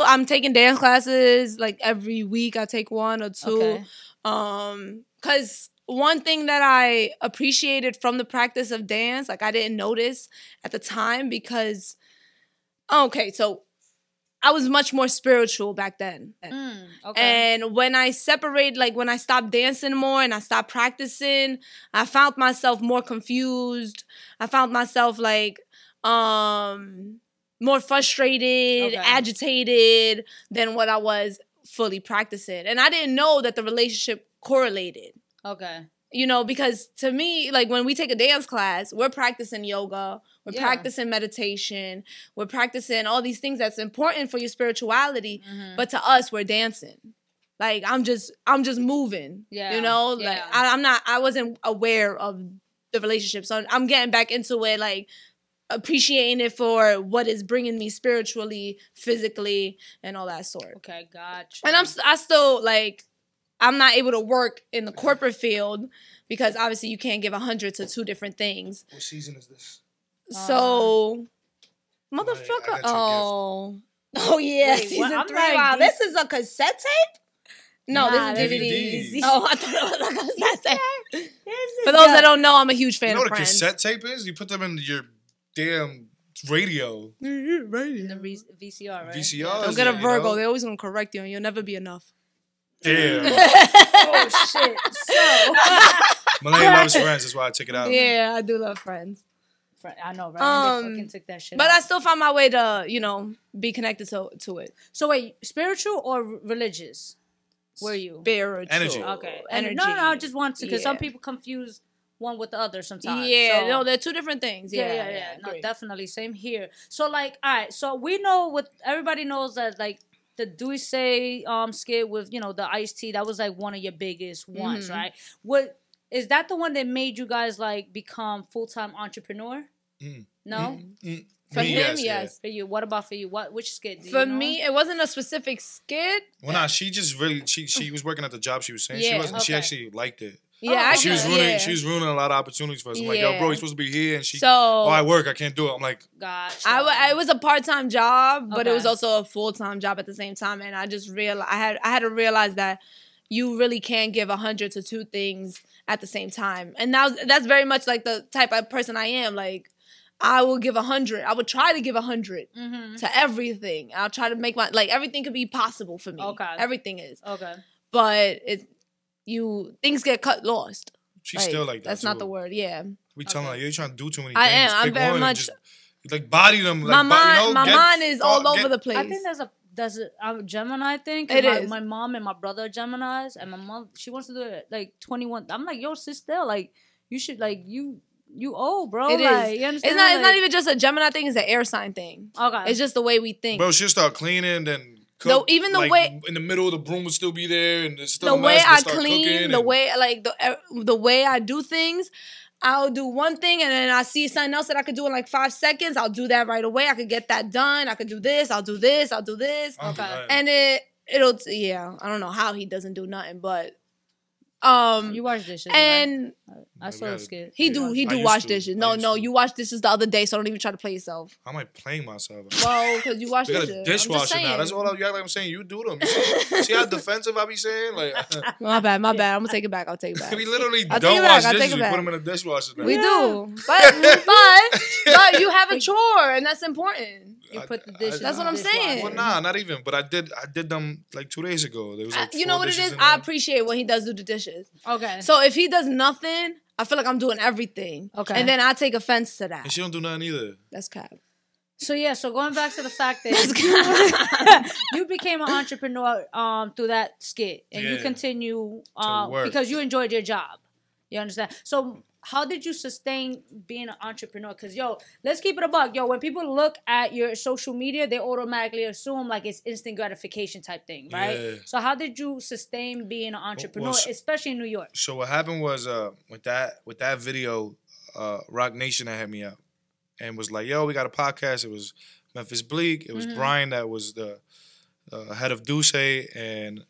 I'm taking dance classes like every week. I take 1 or 2. Okay. Because one thing that I appreciated from the practice of dance, like I didn't notice at the time because, so I was much more spiritual back then. And when I when I stopped dancing more and I stopped practicing, I found myself more confused. I found myself more frustrated, agitated than what I was fully practicing. And I didn't know that the relationship correlated. Okay. You know, because to me, like when we take a dance class, we're practicing yoga, we're practicing meditation, we're practicing all these things that's important for your spirituality. Mm-hmm. But to us, we're dancing. Like I'm just moving. Yeah. You know, like I wasn't aware of the relationship. So I'm getting back into it, like appreciating it for what is bringing me spiritually, physically, and all that sort. Okay, gotcha. And I still like. I'm not able to work in the corporate field because obviously you can't give 100 to 2 different things. What season is this? So, motherfucker. Oh yeah, wait, season 3. Wow, this is a cassette tape? No, this is DVDs. Oh, I thought it was a cassette tape. For those that don't know, I'm a huge fan of Friends. You know what a cassette tape is? You put them in your damn radio. The VCR, right? VCR. Don't get a Virgo. They're always going to correct you and you'll never be enough. Damn. Oh, shit. So. Maleni loves Friends. That's why I took it out. Yeah, I do love Friends. I know, right? They fucking took that shit But out. I still find my way to, you know, be connected to it. So wait, spiritual or religious? Were you? Spiritual. Energy. Okay. Energy. No, I just want to, because some people confuse one with the other sometimes. Yeah, no, they're 2 different things. Yeah. No, definitely. Same here. So, like, all right, so we know everybody knows that, like, the Do We Say skit with, you know, the Ice-T, that was like one of your biggest ones, right? Is that the one that made you guys like become full-time entrepreneur? No? For him, yes. For you, what about for you? Which skit? For me, it wasn't a specific skit. Well, nah, she just really she was working at the job she was saying. She actually liked it. Yeah, she was ruining a lot of opportunities for us. I'm like, yo, bro, you're supposed to be here, and I work, I can't do it. I'm like, gotcha. It was a part-time job, but it was also a full-time job at the same time, and I just realized I had to realize that you really can't give 100 to 2 things at the same time, and that's very much like the type of person I am. Like, I will give 100. I would try to give 100 to everything. I'll try to make everything could be possible for me. Okay, everything is but things get lost. She's still like that. That's not the word. Yeah. We telling her, you're trying to do too many things. I am. I'm very much like body them. My mind is all over the place. I think I'm Gemini. I think it is. My mom and my brother are Geminis, and my mom, she wants to do it like 21. I'm like, yo, sis, still like you should like you old, bro. It like, is. You understand? It's not even just a Gemini thing. It's an air sign thing. Okay. It's just the way we think. Bro, she'll start cleaning then. Cook, even the way in the middle, the broom will still be there, and there's still the way I clean, the way the way I do things. I'll do one thing, and then I see something else that I could do in like 5 seconds. I'll do that right away. I could get that done. I could do this. I'll do this. I'll do this. Okay. And it'll I don't know how he doesn't do nothing, but You wash dishes, and right? I saw the skit. He do wash dishes. No, you washed dishes the other day, so don't even try to play yourself. How am I playing myself? Well, because you wash dishes. You got a dishwasher now. That's all you act like I'm saying. You do them. See how defensive I be saying? Like, my bad. I'm gonna take it back. I'll take it back. We literally don't wash dishes. We put them in a dishwasher now. We do, but you have a chore, and that's important. You put the dishes. That's what I'm saying. Well, nah, not even. But I did them like 2 days ago. There was like you know what it is? I appreciate when he does do the dishes. Okay. So if he does nothing, I feel like I'm doing everything. Okay. And then I take offense to that. And she don't do nothing either. That's cap. So yeah, so going back to the fact that you became an entrepreneur through that skit, and you continue because you enjoyed your job. You understand? So how did you sustain being an entrepreneur? Because, let's keep it a buck. When people look at your social media, they automatically assume like it's instant gratification type thing, right? Yeah. So how did you sustain being an entrepreneur, especially in New York? So what happened was with that video, Rock Nation had hit me up and was like, we got a podcast. It was Memphis Bleak. It was Brian that was the head of Duce and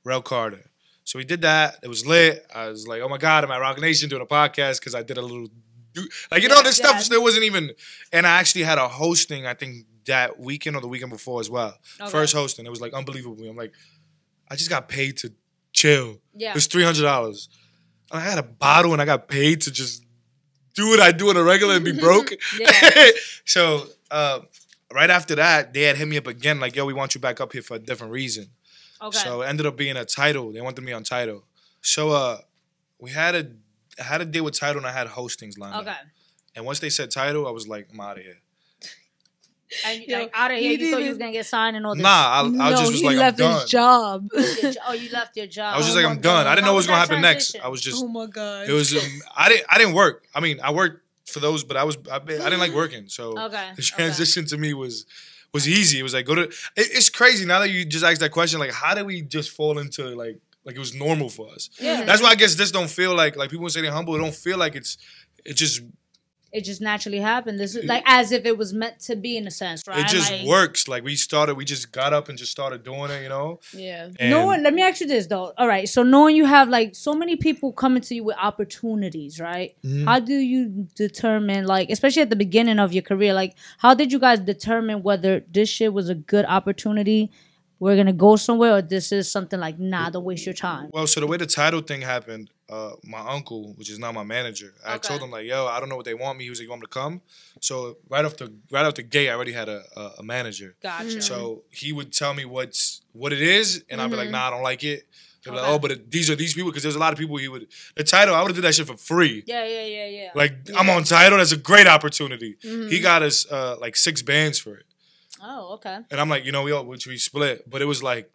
Rel Carter. So we did that. It was lit. I was like, oh my God, I'm at Rock Nation doing a podcast because I did a little, this stuff still wasn't even, and I actually had a hosting, I think that weekend or the weekend before as well. Okay. First hosting. It was like unbelievable. I'm like, I just got paid to chill. Yeah. It was $300. I had a bottle and I got paid to just do what I do on a regular and be broke. So right after that, they had hit me up again like, we want you back up here for a different reason. Okay. So it ended up being a title. They wanted me on title. So we had a deal with title and I had hostings lined up. And once they said title, I was like, I'm out of here. And out of here, you thought you was going to get signed and all this? Nah, I just was like, I'm done. He left his job. You left your job. I was just like, I'm done. I didn't know what was going to happen next. I was just, oh my God. It was, I didn't work. I mean, I worked for those, but I didn't like working. So the transition to me was easy. It was like, it's crazy now that you just asked that question. Like, how did we just fall into like it was normal for us? Yeah. That's why I guess this don't feel like people say they're humble. It don't feel like it just naturally happened. This is like as if it was meant to be in a sense, right? It just works. Like we just got up and just started doing it, Yeah. Let me ask you this though. All right. So knowing you have like so many people coming to you with opportunities, right? Mm-hmm. How do you determine, like, especially at the beginning of your career, like how did you guys determine whether this shit was a good opportunity? We're going to go somewhere, or this is something like, nah, don't waste your time? Well, so the way the title thing happened, my uncle, which is now my manager, I told him, like, I don't know what they want me. He was like, you want me to come? So right off the gate, I already had a manager. Gotcha. So he would tell me what it is, and I'd be like, nah, I don't like it. They'd be like, but these are these people, because there's a lot of people the title, I would have did that shit for free. Yeah. Like, I'm on title, that's a great opportunity. Mm-hmm. He got us like 6 bands for it. Oh, okay. And I'm like, which we split. But it was like,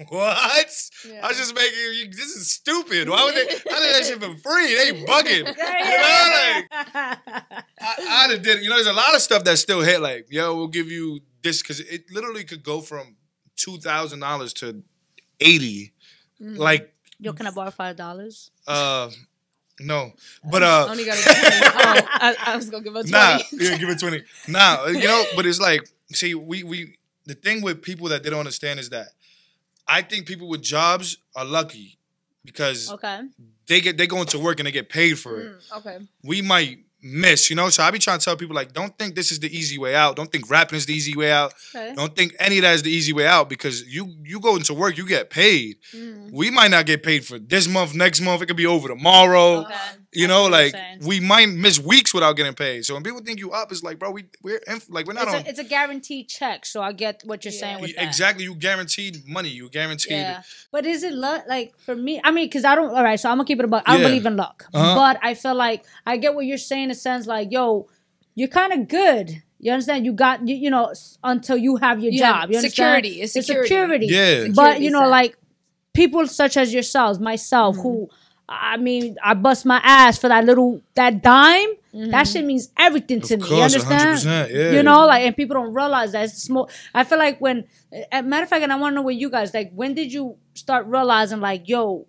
what? Yeah. I was just making, this is stupid. Why would I did that shit for free. They bugging. I did, there's a lot of stuff that still hit like, we'll give you this, because it literally could go from $2,000 to $80. Mm-hmm. Like, can I borrow $5? No, but I only got a 20. I was gonna give her 20. Nah, give it 20. Nah, but it's like, see, we the thing with people that they don't understand is that I think people with jobs are lucky because they go into work and they get paid for it. Okay, we might miss, so I be trying to tell people like, don't think this is the easy way out. Don't think rapping is the easy way out. Okay. Don't think any of that is the easy way out, because you go into work, you get paid. We might not get paid for this month, next month, it could be over tomorrow. We might miss weeks without getting paid. So when people think you up, it's like, bro, we're not it's a guaranteed check. So I get what you're saying with that. Exactly, you guaranteed money. You guaranteed. Yeah. But is it luck? Like for me, I mean, because I don't. All right, so I'm gonna keep it about. I don't believe in luck, but I feel like I get what you're saying. In a sense, like, you're kind of good. You understand? You got until you have your job. You understand? Security. It's security. Yeah. But like people such as yourselves, myself, who. I mean, I bust my ass for that dime. Mm-hmm. That shit means everything to me. You understand? 100%, yeah. And people don't realize that. It's small. I feel like matter of fact, and I want to know with you guys, like, when did you start realizing, like, those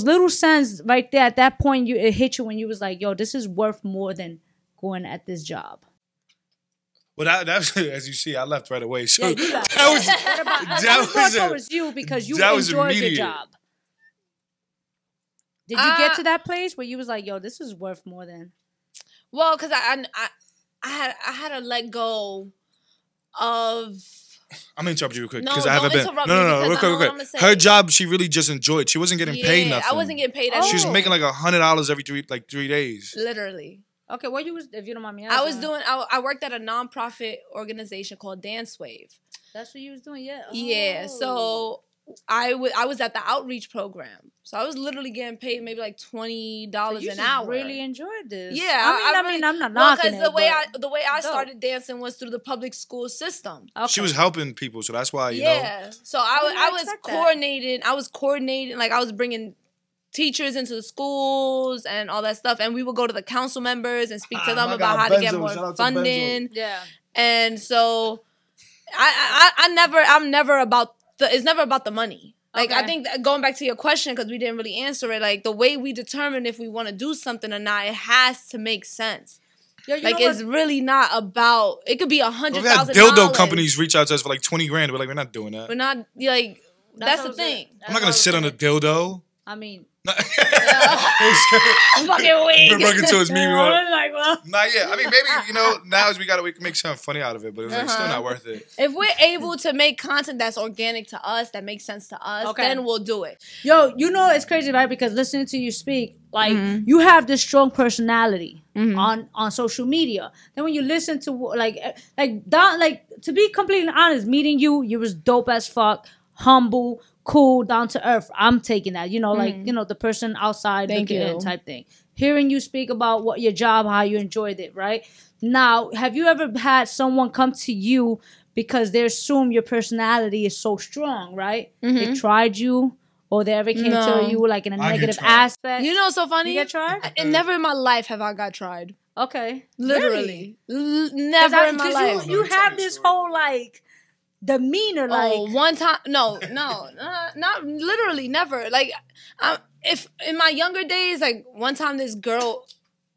little cents right there at that point, it hit you when you was like, this is worth more than going at this job? Well, that was, as you see, I left right away. So you left. That was you because you enjoyed your job. Did you get to that place where you was like, yo, this is worth more than? Well, because I had to let go of. I'm gonna interrupt you real quick because I haven't been. No, real quick. Her job, she really just enjoyed. She wasn't getting paid nothing. I wasn't getting paid. She was making like $100 every 3 days. Literally. Okay, what you was, if you don't mind me asking? I worked at a nonprofit organization called Dance Wave. That's what you was doing, yeah. Yeah, so I was at the outreach program. So I was literally getting paid maybe like $20 an hour. Really enjoyed this. Yeah, I mean, I'm not knocking it. Because the way I started dancing was through the public school system. Okay. She was helping people, so that's why you know. Yeah, so I was coordinating. I was coordinating, like I was bringing teachers into the schools and all that stuff, and we would go to the council members and speak to them about how to get more funding. Yeah, and so I'm never about it's never about the money. Like, I think going back to your question, because we didn't really answer it, like, the way we determine if we want to do something or not, it has to make sense. Yo, like, it's really not about, it could be $100,000. We had dildo companies reach out to us for like 20 grand. We're like, we're not doing that. We're not, like, that's the thing. I'm not going to sit on a dildo. I mean... I'm fucking weak. Broken to his meme. Not yet. I mean, maybe, you know, now we can make something funny out of it, but it's like, still not worth it. If we're able to make content that's organic to us, that makes sense to us, then we'll do it. Yo, you know, it's crazy, right? Because listening to you speak, like, you have this strong personality on social media. Then when you listen to, like, to be completely honest, meeting you was dope as fuck, humble, cool, down to earth. I'm taking that, you know, like, you know, the person outside looking in type thing. Hearing you speak about what your job, how you enjoyed it, right? Now, have you ever had someone come to you because they assume your personality is so strong, right? They tried you, or they ever came to you like in a negative aspect? You know what's so funny? You get tried? Never in my life have I got tried. Okay. Literally. Never in my life. You have this whole, like, demeanor, like one time, no, not literally, never. Like, if in my younger days, like one time this girl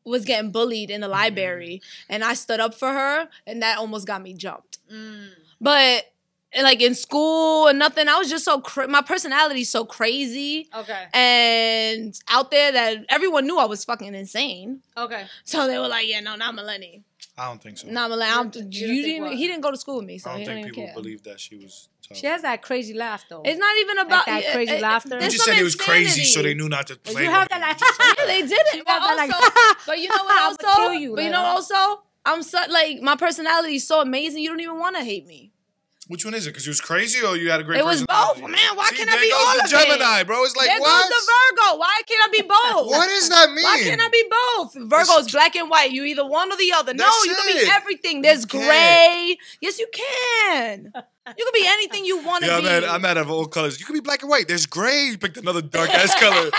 was getting bullied in the library, and I stood up for her, and that almost got me jumped. But like in school and nothing, I was just so my personality's so crazy, and out there that everyone knew I was fucking insane. So they were like, yeah, no, not Maleni. I don't think so. Not Maleni. He didn't go to school with me, so I don't think people believe that she was tough. She has that crazy laugh, though. It's not even about like that crazy laughter. You just said it was crazy, so they knew not to play. You have that like, yeah, they did it. But you know what? Also, you know, also, I'm so like my personality is so amazing. You don't even want to hate me. Which one is it? Because you was crazy or you had a great personality? It was both, man. Why can't I be all of it? Gemini, bro. It's like, there what? There goes the Virgo. Why can't I be both? What does that mean? Why can't I be both? Virgo's black and white. You either one or the other. No, you can be everything. There's gray. Yes, you can. You can be anything you want to be. I'm mad at all colors. You can be black and white. There's gray. You picked another dark-ass color.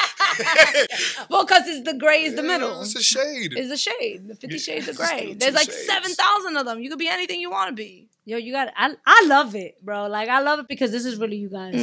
Well, because it's the gray is the middle. It's a shade. It's a shade. The 50 Shades of Gray. There's like 7,000 of them. You could be anything you want to be. Yo, you got it. I love it, bro. Like, I love it because this is really you guys.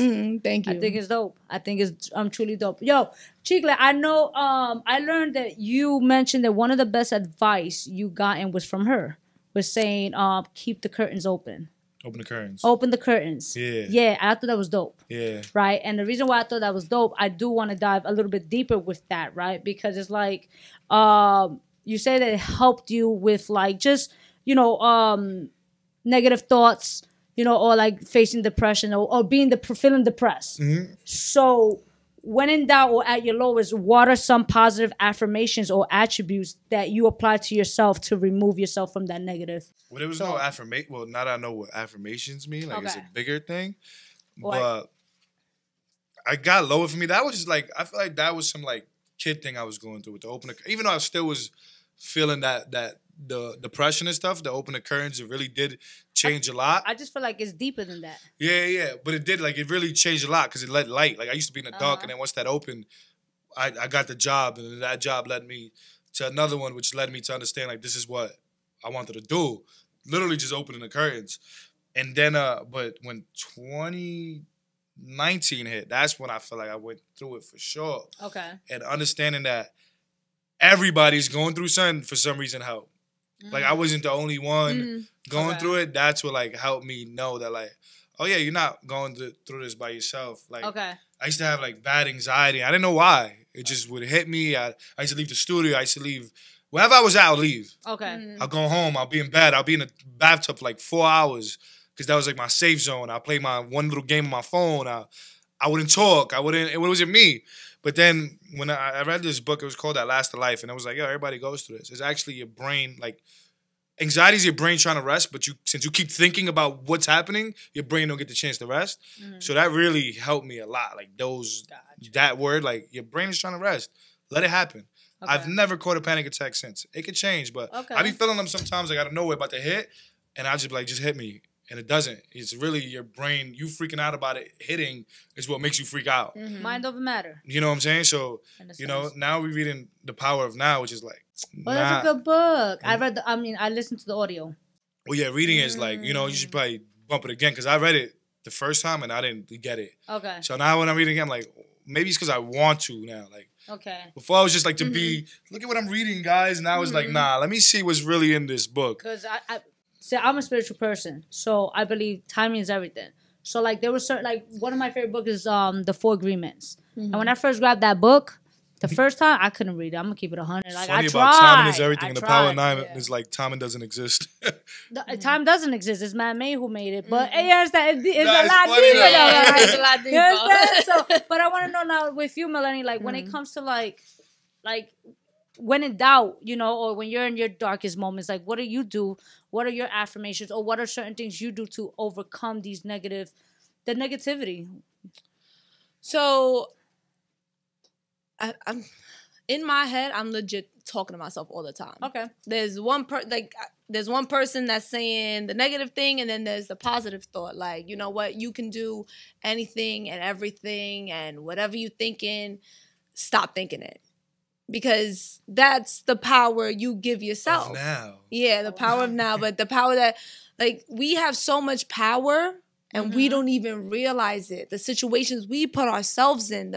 Thank you. I think it's dope. I think it's truly dope. Yo, Chicklet, I know I learned that you mentioned that one of the best advice you gotten was from her. Was saying keep the curtains open. Open the curtains. Open the curtains. Yeah. Yeah, I thought that was dope. Yeah. Right? And the reason why I thought that was dope, I do want to dive a little bit deeper with that, right? Because it's like, you say that it helped you with like just, you know, negative thoughts, you know, or like facing depression or being feeling depressed. So when in doubt or at your lowest, what are some positive affirmations or attributes that you apply to yourself to remove yourself from that negative? Well, there was no affirmation. Well, now that I know what affirmations mean, like it's a bigger thing. But I got lower for me. That was just like, I feel like that was some like kid thing I was going through with the open. Even though I still was feeling that the depression and stuff, the open the curtains, it really did change a lot. I just feel like it's deeper than that. Yeah. But it did, like, it really changed a lot because it let light. Like, I used to be in the dark, and then once that opened, I got the job, and then that job led me to another one, which led me to understand, like, this is what I wanted to do. Literally just opening the curtains. And then, but when 2019 hit, that's when I feel like I went through it for sure. Okay. And understanding that everybody's going through something for some reason helped. Like, I wasn't the only one going through it. That's what, like, helped me know that, like, oh, yeah, you're not going through this by yourself. Like, I used to have, like, bad anxiety. I didn't know why. It just would hit me. I used to leave the studio. I used to leave wherever I was at. I'll leave. Okay. I'll go home. I'll be in bed. I'll be in a bathtub for like 4 hours because that was like my safe zone. I play my one little game on my phone. I wouldn't talk. It wasn't me. But then when I read this book, it was called That Last of Life, and it was like, yo, everybody goes through this. It's actually your brain, like, anxiety is your brain trying to rest, but since you keep thinking about what's happening, your brain don't get the chance to rest. So that really helped me a lot. Like that word, like your brain is trying to rest. Let it happen. Okay. I've never caught a panic attack since. It could change, but I be feeling them sometimes. Like I don't know what about to hit, and I just be like, just hit me. And it doesn't. It's really your brain. You freaking out about it hitting is what makes you freak out. Mind over matter. You know what I'm saying? So, now we're reading The Power of Now, which is like... Well, that's a good book. I listened to the audio. Well, yeah, reading is like, you should probably bump it again because I read it the first time and I didn't get it. Okay. So now when I'm reading it, I'm like, maybe it's because I want to now. Like, okay. Before I was just like to be, look at what I'm reading, guys. Now it's like, nah, let me see what's really in this book. Because I'm a spiritual person, so I believe timing is everything. So like there was certain, like one of my favorite books is The Four Agreements, and when I first grabbed that book, the first time I couldn't read it. I'm gonna keep it 100. Like funny I tried. About timing is everything. And the Power of Nine is like timing doesn't exist. Time doesn't exist. It's man-made who made it, but it's a lot deeper. It's a lot deeper. So, but I want to know now with you, Maleni, like when it comes to like. When in doubt, or when you're in your darkest moments, like what do you do? What are your affirmations, or what are certain things you do to overcome the negativity? So, I'm in my head. I'm legit talking to myself all the time. Okay. There's one person that's saying the negative thing, and then there's the positive thought. Like, you know what? You can do anything and everything, and whatever you thinking, stop thinking it. Because that's the power you give yourself. Of now. Yeah, the power of now. But the power that, like, we have so much power and we don't even realize it. The situations we put ourselves in.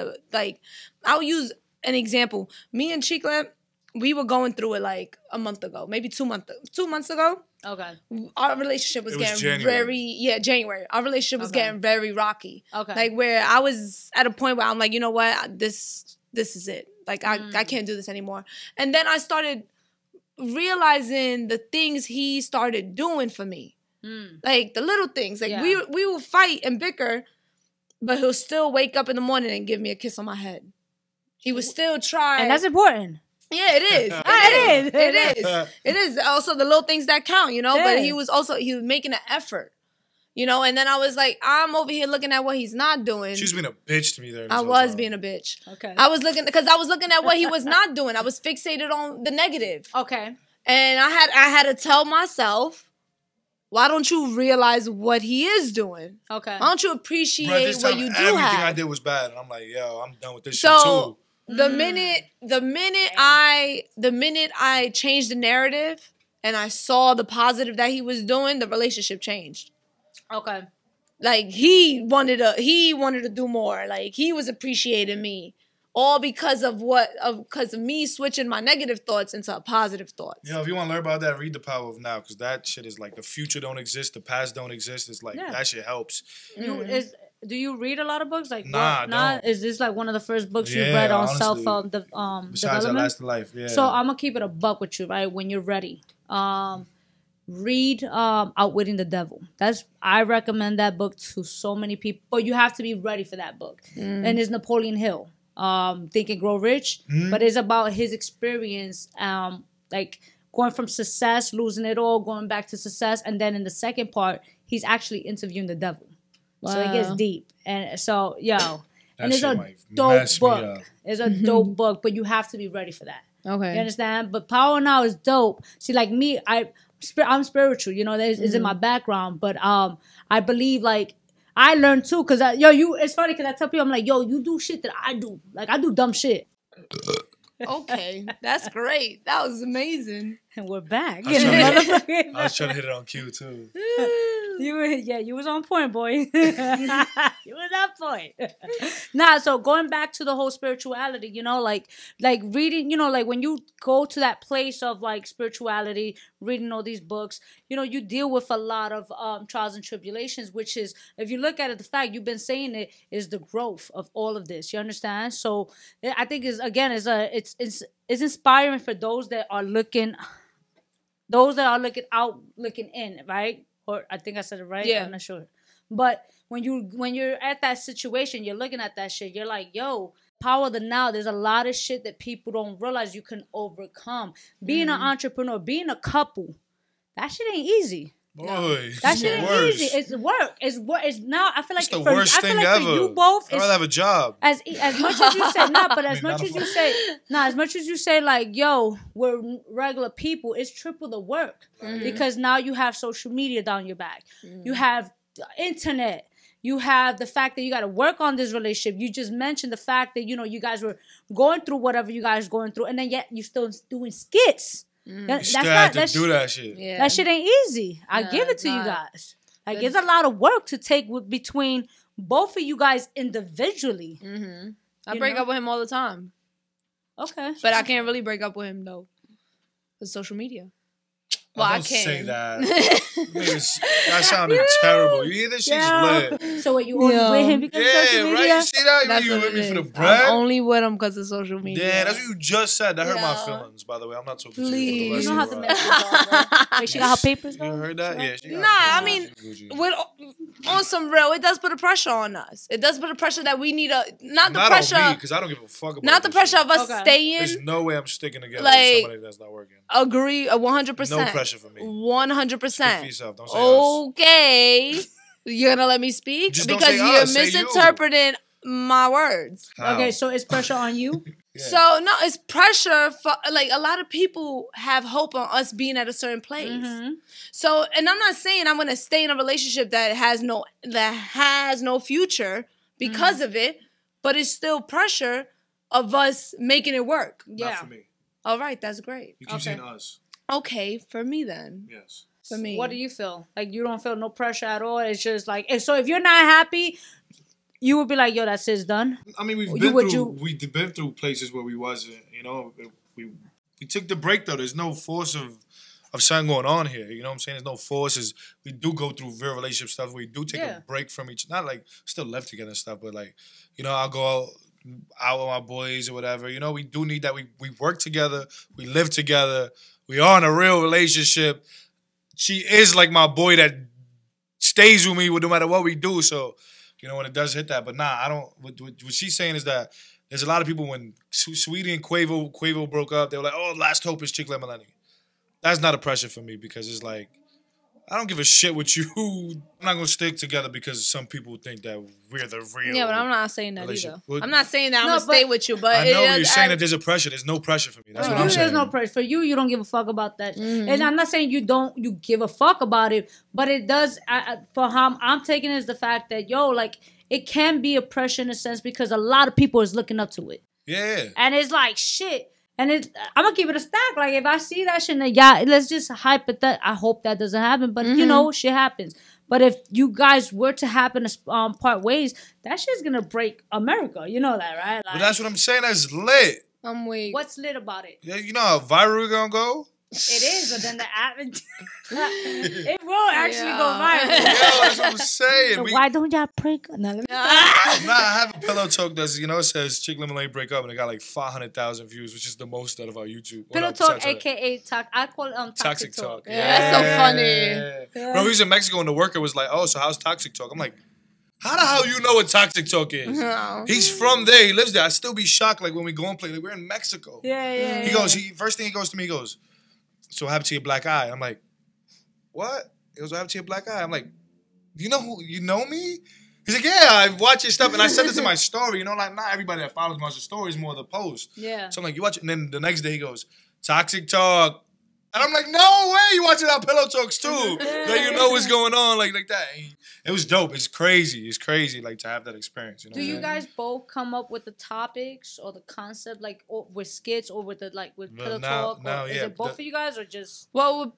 I'll use an example. Me and Chicklet, we were going through it like a month ago. Maybe 2 months ago. Okay. Our relationship was getting January. Our relationship was getting very rocky. Okay. Like where I was at a point where I'm like, you know what? This is it. Like, I can't do this anymore. And then I started realizing the things he started doing for me. Like, the little things. Like, we will fight and bicker, but he'll still wake up in the morning and give me a kiss on my head. He would still try. And that's important. Yeah, it is. It is. Also, the little things that count, But he was making an effort. And then I was like, I'm over here looking at what he's not doing. She's being a bitch to me there. I was being a bitch. Okay. I was looking at what he was not doing. I was fixated on the negative. Okay. And I had to tell myself, why don't you realize what he is doing? Okay. Why don't you appreciate what you do everything have? I did was bad. And I'm like, yo, I'm done with this shit too. The minute I changed the narrative and I saw the positive that he was doing, the relationship changed. Okay. Like he wanted to do more. Like he was appreciating me, all because of me switching my negative thoughts into positive thoughts. If you want to learn about that, read The Power of Now, because that shit is like the future don't exist, the past don't exist. It's like that shit helps. Do you read a lot of books? Like nah. Is this like one of the first books you read on honestly, besides That development? Last of Life? Yeah. So I'm gonna keep it a buck with you, right? When you're ready. Read Outwitting the Devil. I recommend that book to so many people, but you have to be ready for that book. And it's Napoleon Hill, Think and Grow Rich, but it's about his experience, like going from success, losing it all, going back to success, and then in the second part, he's actually interviewing the devil. Wow. So it gets deep, and so and it's a dope book. It's a dope book, but you have to be ready for that. Okay, you understand? But Power Now is dope. See, like me, I'm spiritual, it's in my background, but I believe like I learned too, cause it's funny cause I tell people I'm like, you do shit that I do, like I do dumb shit. Okay, that's great. That was amazing. And we're back. I was trying to hit it on cue too. You was on point, boy. You at that point. Nah, so going back to the whole spirituality, you know, like reading, you know, like when you go to that place of like spirituality, reading all these books, you know, you deal with a lot of trials and tribulations, which is, if you look at it, the fact you've been saying it is the growth of all of this. You understand? So I think it's inspiring for those that are looking out, looking in, right? Or I think I said it right. Yeah. I'm not sure. But when you're at that situation, you're looking at that shit, you're like, yo, power of the now. There's a lot of shit that people don't realize you can overcome. Being an entrepreneur, being a couple, that shit ain't easy. Boy, that shit ain't easy. It's work. It's now. I feel like it's the worst thing ever. For you both, I'd rather have a job. As much as you say, but as much as you say, like, yo, we're regular people. It's triple the work because now you have social media down your back. You have internet. You have the fact that you got to work on this relationship. You just mentioned the fact that, you know, you guys were going through whatever you guys going through, and then yet you still doing skits. You still have to do that shit. Yeah. That shit ain't easy. I give it to you guys. Like, it's a lot of work to take between both of you guys individually. I break up with him all the time. Okay. But I can't really break up with him, though. With social media. Well, I can't say that. That sounded terrible. You hear this? She's lit. So what, you only with him because of social media? Right? You see that? That's you with me for the bread? I'm only with him because of social media. Yeah, that's what you just said. That hurt my feelings, by the way. I'm not talking to you for the rest you don't have to make it. Wait, she got her papers going? You heard that? Yeah. She got I mean, on some real, it does put a pressure on us. It does put a pressure that we need not the pressure. On me, because I don't give a fuck about not the pressure of us staying. There's no way I'm sticking together with somebody that's not working. Agree, 100%. No pressure for me. 100%. Okay. You're gonna let me speak? Because you're misinterpreting my words. How? Okay, so it's pressure on you? So, no, it's pressure for, like, a lot of people have hope on us being at a certain place. So, and I'm not saying I'm gonna stay in a relationship that has no future because of it, but it's still pressure of us making it work. Not for me. All right, that's great. You keep saying us. Okay, for me then. Yes. For me. What do you feel? Like, you don't feel no pressure at all? It's just like, so if you're not happy, you would be like, yo, that's it, done? I mean, we've been through places where we wasn't, you know. We took the break, though. There's no force of something going on here. You know what I'm saying? There's no forces. We do go through real relationship stuff. We do take a break from each, not like still live together and stuff, but like, you know, I'll go out with my boys or whatever. You know, we do need that. We work together. We live together. We are in a real relationship. She is like my boy that stays with me no matter what we do. So, you know, when it does hit that. But nah, I don't. What she's saying is that there's a lot of people when Sweetie and Quavo broke up, they were like, oh, last hope is Chicklet Maleni. That's not a pressure for me because it's like, I don't give a shit with you. I'm not going to stick together because some people think that we're the real. Yeah, but I'm not saying that either. I'm not saying that I'm going to stay with you, but I know you're saying that there's a pressure. There's no pressure for me. That's what I'm saying. There's no pressure. For you, you don't give a fuck about that. And I'm not saying you give a fuck about it, but it does, for how I'm taking it is the fact that, yo, like, it can be a pressure in a sense because a lot of people is looking up to it. Yeah. And it's like, shit. And I'm going to keep it a stack. Like, if I see that shit, let's just hype it. I hope that doesn't happen. But, you know, shit happens. But if you guys were to happen to part ways, that shit's going to break America. You know that, right? Like, but that's what I'm saying. That's lit. I'm weak. What's lit about it? Yeah, you know how viral we're going to go? It is, but then the app, it will actually go viral. Yo, that's what I'm saying. So why don't y'all break? I have a pillow talk that's, you know, it says Chicklet Maleni break up and it got like 500,000 views, which is the most out of our YouTube. Pillow talk, a.k.a. talk. I call it toxic talk. Yeah, that's so funny. Yeah. Bro, he's in Mexico and the worker was like, oh, so how's toxic talk? I'm like, how the hell you know what toxic talk is? No. He's from there. He lives there. I still be shocked like when we go and play. Like, we're in Mexico. Yeah. He goes, first thing he goes to me, he goes, so what happened to your black eye? I'm like, what? He goes, what happened to your black eye? I'm like, you know me? He's like, yeah, I watch your stuff. And I said this in my story. You know, like, not everybody that follows me watches the stories, more the post. Yeah. So I'm like, you watch it. And then the next day he goes, toxic talk. And I'm like, no way, you watching our pillow talks too. Like, you know what's going on, like that. It was dope. It's crazy. It's crazy, like, to have that experience. You know. Do you guys both come up with the topics or the concept, like, with skits or with the with pillow talk? Is it both of you guys or just? Well,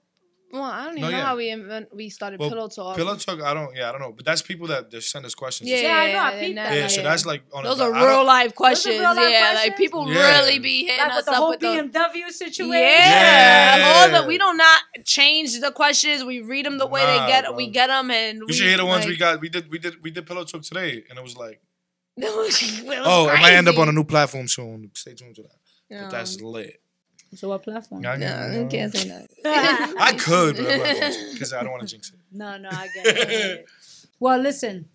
Well, I don't even know how we started Pillow Talk. Pillow Talk, I don't know. But that's people that just send us questions. Yeah, I know. I peeped that. Yeah, so that's like on those are real life questions. Like people really be hitting us up with the whole BMW situation. Yeah. We don't not change the questions. We read them the way they get. Bro. We get them, and you should hear the ones we got. We did Pillow Talk today, and it was like, it was it might end up on a new platform soon. Stay tuned to that. But that's lit. So what platform? No, I can't say that. I could, but because I don't want to jinx it. No, I get it. Well, listen.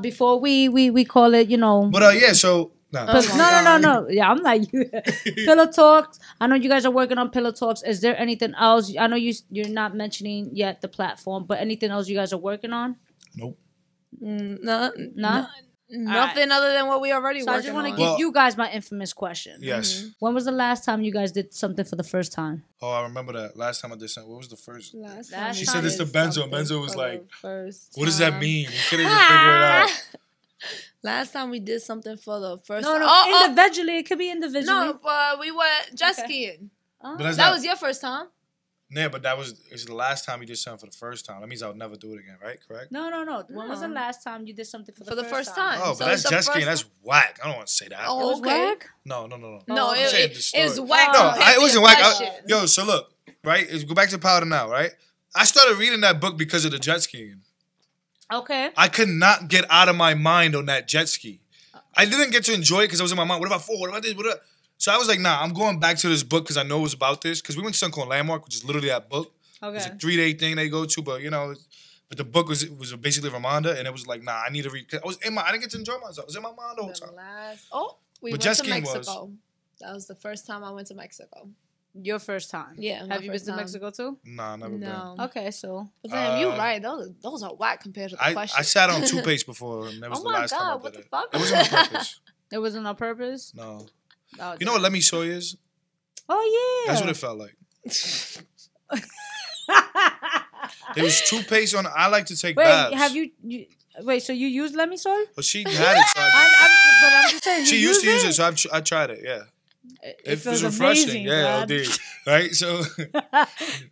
Before we call it, But yeah, so no. Yeah, I'm like you. Pillow Talks. I know you guys are working on Pillow Talks. Is there anything else? I know you're not mentioning yet the platform, but anything else you guys are working on? Nope. No. Nothing other than what we already working on. I just want to give you guys my infamous question. Yes. Mm-hmm. When was the last time you guys did something for the first time? Oh, I remember that. Last time I did something. What was the first? Last time she said this to Benzo. Benzo was like, what does that mean? We couldn't even figure it out. Last time we did something for the first time. Individually. It could be individually. No, but we went jet skiing. That was your first time. Yeah, but it's the last time you did something for the first time. That means I'll never do it again, right? Correct? No. When was the last time you did something for the first time? Oh, but that's jet skiing. That's whack. I don't want to say that. Oh, it was whack? No. No, it was whack. No, it wasn't whack. Yo, so look, right? Go back to Powder Now, right? I started reading that book because of the jet skiing. Okay. I could not get out of my mind on that jet ski. I didn't get to enjoy it because I was in my mind. What about four? What about this? So I was like, nah, I'm going back to this book because I know it was about this. Because we went to something called Landmark, which is literally that book. Okay. It's a 3-day thing they go to, but but the book was basically Ramonda, and it was like, nah, I need to read. I didn't get to enjoy myself. I was in my mind the whole time. We went to Mexico. That was the first time I went to Mexico. Your first time? Yeah. Have you been to Mexico too? Nah, never been. Okay, so. But damn, you're right. Those are whack compared to the questions. I sat on toothpaste before, and that was the last time I did it. Fuck? It wasn't on purpose. It wasn't on purpose? No. Oh, you know what Let Me Soy is? Oh, yeah. That's what it felt like. There was toothpaste on. I like to take baths. Wait, so you used Let Me Soy? Well, she had it. So but I'm just saying, she used to use it, so I tried it, yeah. It was refreshing. Amazing, yeah, it did. Right? So,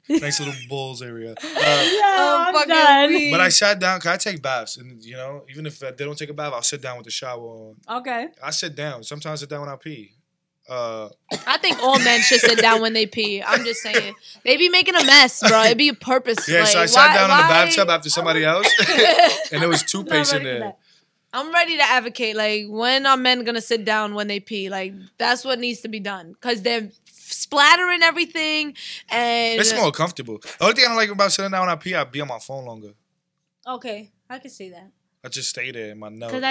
nice little bowls area. I'm done. But I sat down, because I take baths. And, even if they don't take a bath, I'll sit down with the shower on. Okay. I sit down. Sometimes I sit down when I pee. I think all men should sit down when they pee. I'm just saying. They be making a mess, bro. It be purposeful. Yeah, so I sat down in the bathtub after somebody else. And there was toothpaste in there. I'm ready to advocate. Like, when are men gonna sit down when they pee? Like, that's what needs to be done. Because they're splattering everything. And it's more comfortable. The only thing I don't like about sitting down when I pee, I be on my phone longer. Okay, I can see that. I just stay there in my nose. Because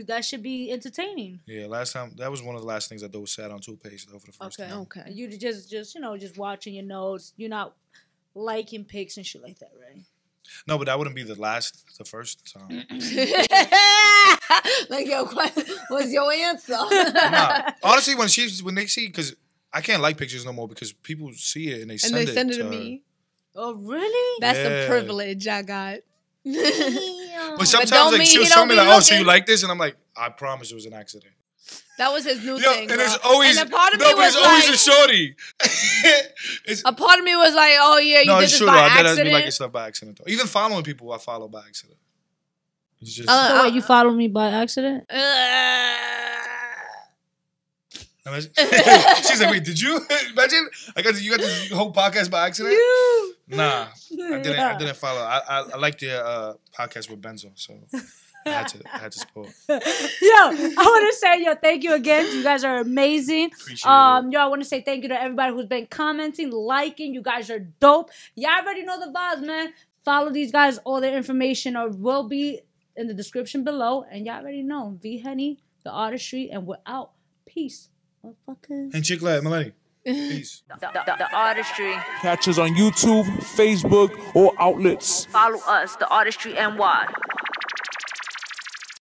that should be entertaining. Yeah, last time, that was one of the last things I did was sat on toothpaste though for the first time. Okay. You just watching your nose. You're not liking pics and shit like that, right? No, but that wouldn't be the first time. Like, yo, what was your answer? Nah, honestly, when they see, because I can't like pictures no more because people see it and they send it to me. Oh, really? That's a privilege I got. But sometimes like she'll show me like, oh, so you like this? And I'm like, I promise it was an accident. That was his new thing. And there's always a shorty. A part of me was like, oh yeah, you did this by accident. No, it's true. I liking stuff by accident though. Even following people, I follow by accident. It's just. So wait, you follow me by accident? She's like, wait, did you imagine? You got this whole podcast by accident? Nah, I didn't follow. I like the podcast with Benzo, so I had to support. Yo, I want to say, thank you again. You guys are amazing. Appreciate it. I want to say thank you to everybody who's been commenting, liking. You guys are dope. Y'all already know the vibes, man. Follow these guys. All their information will be in the description below, and y'all already know V-Henny, the Artistry, and we're out. Peace. Motherfuckers. And Chicklet, Maleni. Peace. The Artistry. Catch us on YouTube, Facebook, or outlets. Follow us, The Artistry NY.